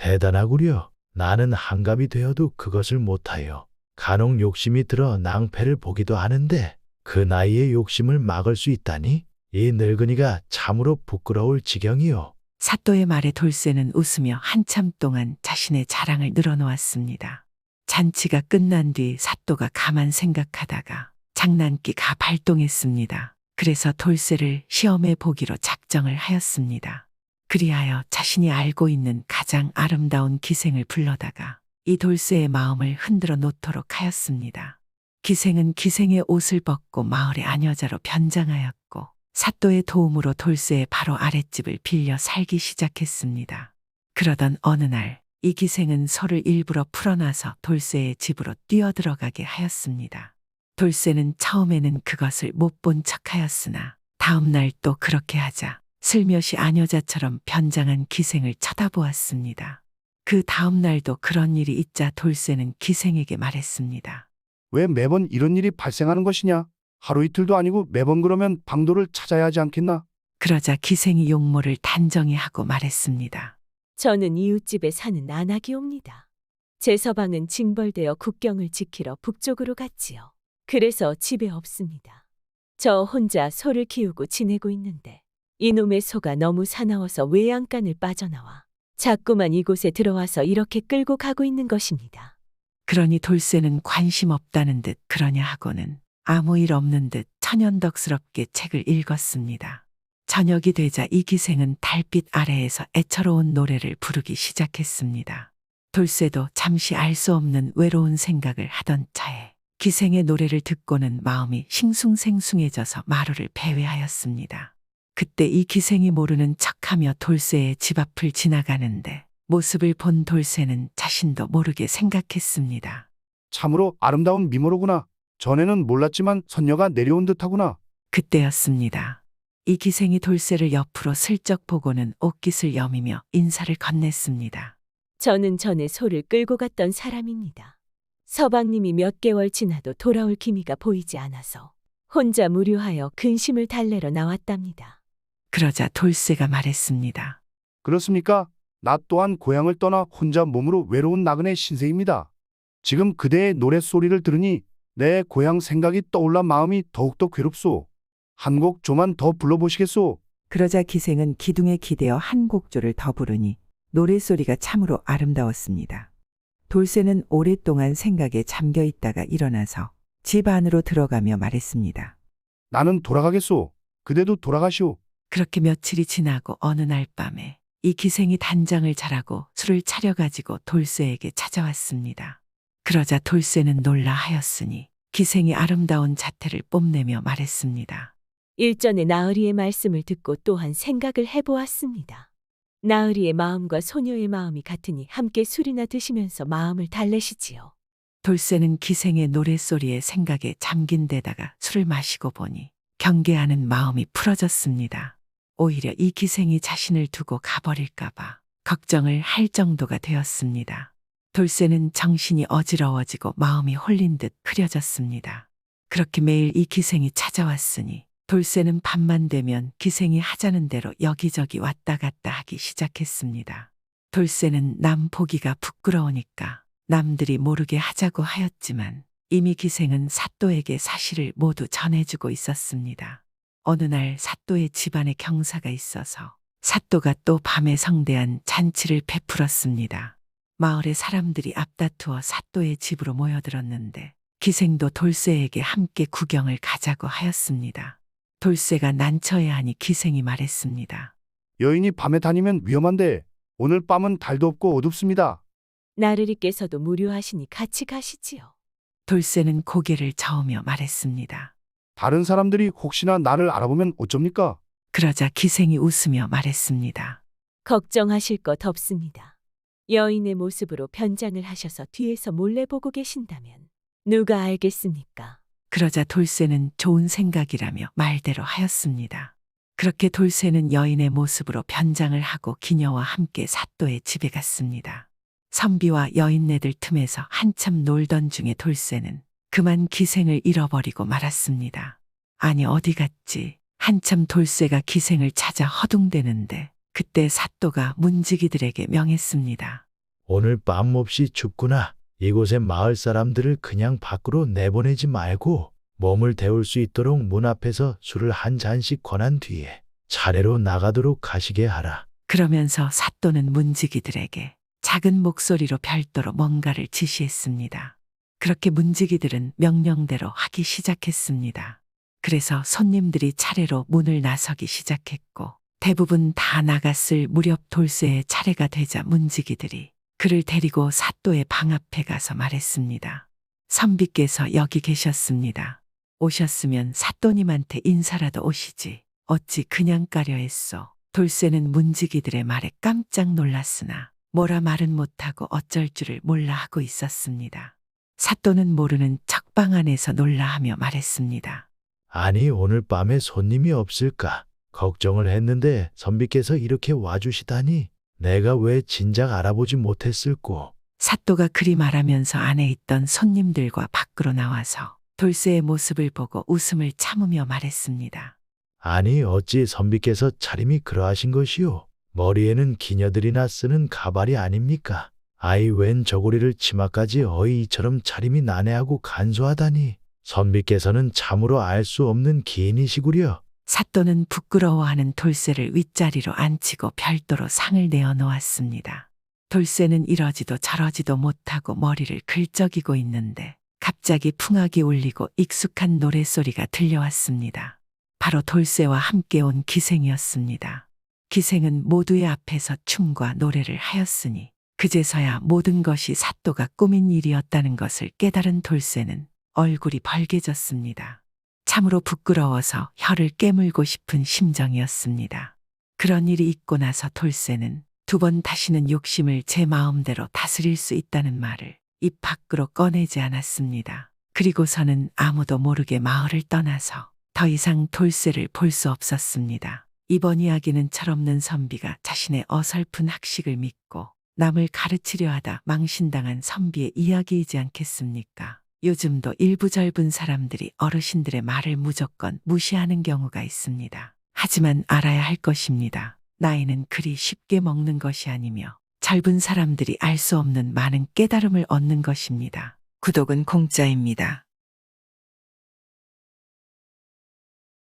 대단하구려. 나는 한갑이 되어도 그것을 못하여 간혹 욕심이 들어 낭패를 보기도 하는데 그 나이에 욕심을 막을 수 있다니 이 늙은이가 참으로 부끄러울 지경이요. 사또의 말에 돌쇠는 웃으며 한참 동안 자신의 자랑을 늘어놓았습니다. 잔치가 끝난 뒤 사또가 가만 생각하다가 장난기가 발동했습니다. 그래서 돌쇠를 시험해 보기로 작정을 하였습니다. 그리하여 자신이 알고 있는 가장 아름다운 기생을 불러다가 이 돌쇠의 마음을 흔들어 놓도록 하였습니다. 기생은 기생의 옷을 벗고 마을의 아녀자로 변장하였고 사또의 도움으로 돌쇠의 바로 아랫집을 빌려 살기 시작했습니다. 그러던 어느 날 이 기생은 소를 일부러 풀어놔서 돌쇠의 집으로 뛰어들어가게 하였습니다. 돌쇠는 처음에는 그것을 못 본 척하였으나 다음 날 또 그렇게 하자 슬며시 아녀자처럼 변장한 기생을 쳐다보았습니다. 그 다음 날도 그런 일이 있자 돌쇠는 기생에게 말했습니다. 왜 매번 이런 일이 발생하는 것이냐? 하루 이틀도 아니고 매번 그러면 방도를 찾아야 하지 않겠나? 그러자 기생이 용모를 단정히 하고 말했습니다. 저는 이웃집에 사는 나나기옵니다. 제 서방은 징벌되어 국경을 지키러 북쪽으로 갔지요. 그래서 집에 없습니다. 저 혼자 소를 키우고 지내고 있는데 이놈의 소가 너무 사나워서 외양간을 빠져나와 자꾸만 이곳에 들어와서 이렇게 끌고 가고 있는 것입니다. 그러니 돌쇠는 관심 없다는 듯 그러냐 하고는 아무 일 없는 듯 천연덕스럽게 책을 읽었습니다. 저녁이 되자 이 기생은 달빛 아래에서 애처로운 노래를 부르기 시작했습니다. 돌쇠도 잠시 알 수 없는 외로운 생각을 하던 차에 기생의 노래를 듣고는 마음이 싱숭생숭해져서 마루를 배회하였습니다. 그때 이 기생이 모르는 척하며 돌쇠의 집 앞을 지나가는데 모습을 본 돌쇠는 자신도 모르게 생각했습니다. 참으로 아름다운 미모로구나. 전에는 몰랐지만 선녀가 내려온 듯하구나. 그때였습니다. 이 기생이 돌쇠를 옆으로 슬쩍 보고는 옷깃을 여미며 인사를 건넸습니다. 저는 전에 소를 끌고 갔던 사람입니다. 서방님이 몇 개월 지나도 돌아올 기미가 보이지 않아서 혼자 무료하여 근심을 달래러 나왔답니다. 그러자 돌쇠가 말했습니다. 그렇습니까? 나 또한 고향을 떠나 혼자 몸으로 외로운 나그네 신세입니다. 지금 그대의 노랫소리를 들으니 내 고향 생각이 떠올라 마음이 더욱더 괴롭소. 한 곡 조만 더 불러보시겠소? 그러자 기생은 기둥에 기대어 한 곡조를 더 부르니 노랫소리가 참으로 아름다웠습니다. 돌쇠는 오랫동안 생각에 잠겨 있다가 일어나서 집 안으로 들어가며 말했습니다. 나는 돌아가겠소. 그대도 돌아가시오. 그렇게 며칠이 지나고 어느 날 밤에 이 기생이 단장을 잘하고 술을 차려가지고 돌쇠에게 찾아왔습니다. 그러자 돌쇠는 놀라 하였으니 기생이 아름다운 자태를 뽐내며 말했습니다. 일전에 나으리의 말씀을 듣고 또한 생각을 해보았습니다. 나으리의 마음과 소녀의 마음이 같으니 함께 술이나 드시면서 마음을 달래시지요. 돌쇠는 기생의 노랫소리에 생각에 잠긴 데다가 술을 마시고 보니 경계하는 마음이 풀어졌습니다. 오히려 이 기생이 자신을 두고 가버릴까봐 걱정을 할 정도가 되었습니다. 돌쇠는 정신이 어지러워지고 마음이 홀린 듯 흐려졌습니다. 그렇게 매일 이 기생이 찾아왔으니 돌쇠는 밤만 되면 기생이 하자는 대로 여기저기 왔다 갔다 하기 시작했습니다. 돌쇠는 남 보기가 부끄러우니까 남들이 모르게 하자고 하였지만 이미 기생은 사또에게 사실을 모두 전해주고 있었습니다. 어느 날 사또의 집안에 경사가 있어서 사또가 또 밤에 성대한 잔치를 베풀었습니다. 마을의 사람들이 앞다투어 사또의 집으로 모여들었는데 기생도 돌쇠에게 함께 구경을 가자고 하였습니다. 돌쇠가 난처해 하니 기생이 말했습니다. 여인이 밤에 다니면 위험한데 오늘 밤은 달도 없고 어둡습니다. 나르리께서도 무료하시니 같이 가시지요. 돌쇠는 고개를 저으며 말했습니다. 다른 사람들이 혹시나 나를 알아보면 어쩝니까? 그러자 기생이 웃으며 말했습니다. 걱정하실 것 없습니다. 여인의 모습으로 변장을 하셔서 뒤에서 몰래 보고 계신다면 누가 알겠습니까? 그러자 돌쇠는 좋은 생각이라며 말대로 하였습니다. 그렇게 돌쇠는 여인의 모습으로 변장을 하고 기녀와 함께 사또의 집에 갔습니다. 선비와 여인네들 틈에서 한참 놀던 중에 돌쇠는 그만 기생을 잃어버리고 말았습니다. 아니 어디 갔지? 한참 돌쇠가 기생을 찾아 허둥대는데 그때 사또가 문지기들에게 명했습니다. 오늘 밤 몹시 춥구나. 이곳의 마을 사람들을 그냥 밖으로 내보내지 말고 몸을 데울 수 있도록 문 앞에서 술을 한 잔씩 권한 뒤에 차례로 나가도록 하시게 하라. 그러면서 사또는 문지기들에게 작은 목소리로 별도로 뭔가를 지시했습니다. 그렇게 문지기들은 명령대로 하기 시작했습니다. 그래서 손님들이 차례로 문을 나서기 시작했고 대부분 다 나갔을 무렵 돌쇠의 차례가 되자 문지기들이 그를 데리고 사또의 방 앞에 가서 말했습니다. 선비께서 여기 계셨습니다. 오셨으면 사또님한테 인사라도 오시지. 어찌 그냥 가려 했소. 돌쇠는 문지기들의 말에 깜짝 놀랐으나 뭐라 말은 못하고 어쩔 줄을 몰라 하고 있었습니다. 사또는 모르는 척방 안에서 놀라하며 말했습니다. 아니 오늘 밤에 손님이 없을까 걱정을 했는데 선비께서 이렇게 와주시다니 내가 왜 진작 알아보지 못했을꼬. 사또가 그리 말하면서 안에 있던 손님들과 밖으로 나와서 돌쇠의 모습을 보고 웃음을 참으며 말했습니다. 아니 어찌 선비께서 차림이 그러하신 것이오. 머리에는 기녀들이나 쓰는 가발이 아닙니까? 아이 웬 저고리를 치마까지 어이처럼 차림이 난해하고 간소하다니. 선비께서는 참으로 알 수 없는 기인이시구려. 사또는 부끄러워하는 돌쇠를 윗자리로 앉히고 별도로 상을 내어 놓았습니다. 돌쇠는 이러지도 저러지도 못하고 머리를 긁적이고 있는데 갑자기 풍악이 울리고 익숙한 노랫소리가 들려왔습니다. 바로 돌쇠와 함께 온 기생이었습니다. 기생은 모두의 앞에서 춤과 노래를 하였으니 그제서야 모든 것이 사또가 꾸민 일이었다는 것을 깨달은 돌쇠는 얼굴이 벌개졌습니다. 참으로 부끄러워서 혀를 깨물고 싶은 심정이었습니다. 그런 일이 있고 나서 돌쇠는 두 번 다시는 욕심을 제 마음대로 다스릴 수 있다는 말을 입 밖으로 꺼내지 않았습니다. 그리고서는 아무도 모르게 마을을 떠나서 더 이상 돌쇠를 볼 수 없었습니다. 이번 이야기는 철없는 선비가 자신의 어설픈 학식을 믿고 남을 가르치려 하다 망신당한 선비의 이야기이지 않겠습니까? 요즘도 일부 젊은 사람들이 어르신들의 말을 무조건 무시하는 경우가 있습니다. 하지만 알아야 할 것입니다. 나이는 그리 쉽게 먹는 것이 아니며 젊은 사람들이 알 수 없는 많은 깨달음을 얻는 것입니다. 구독은 공짜입니다.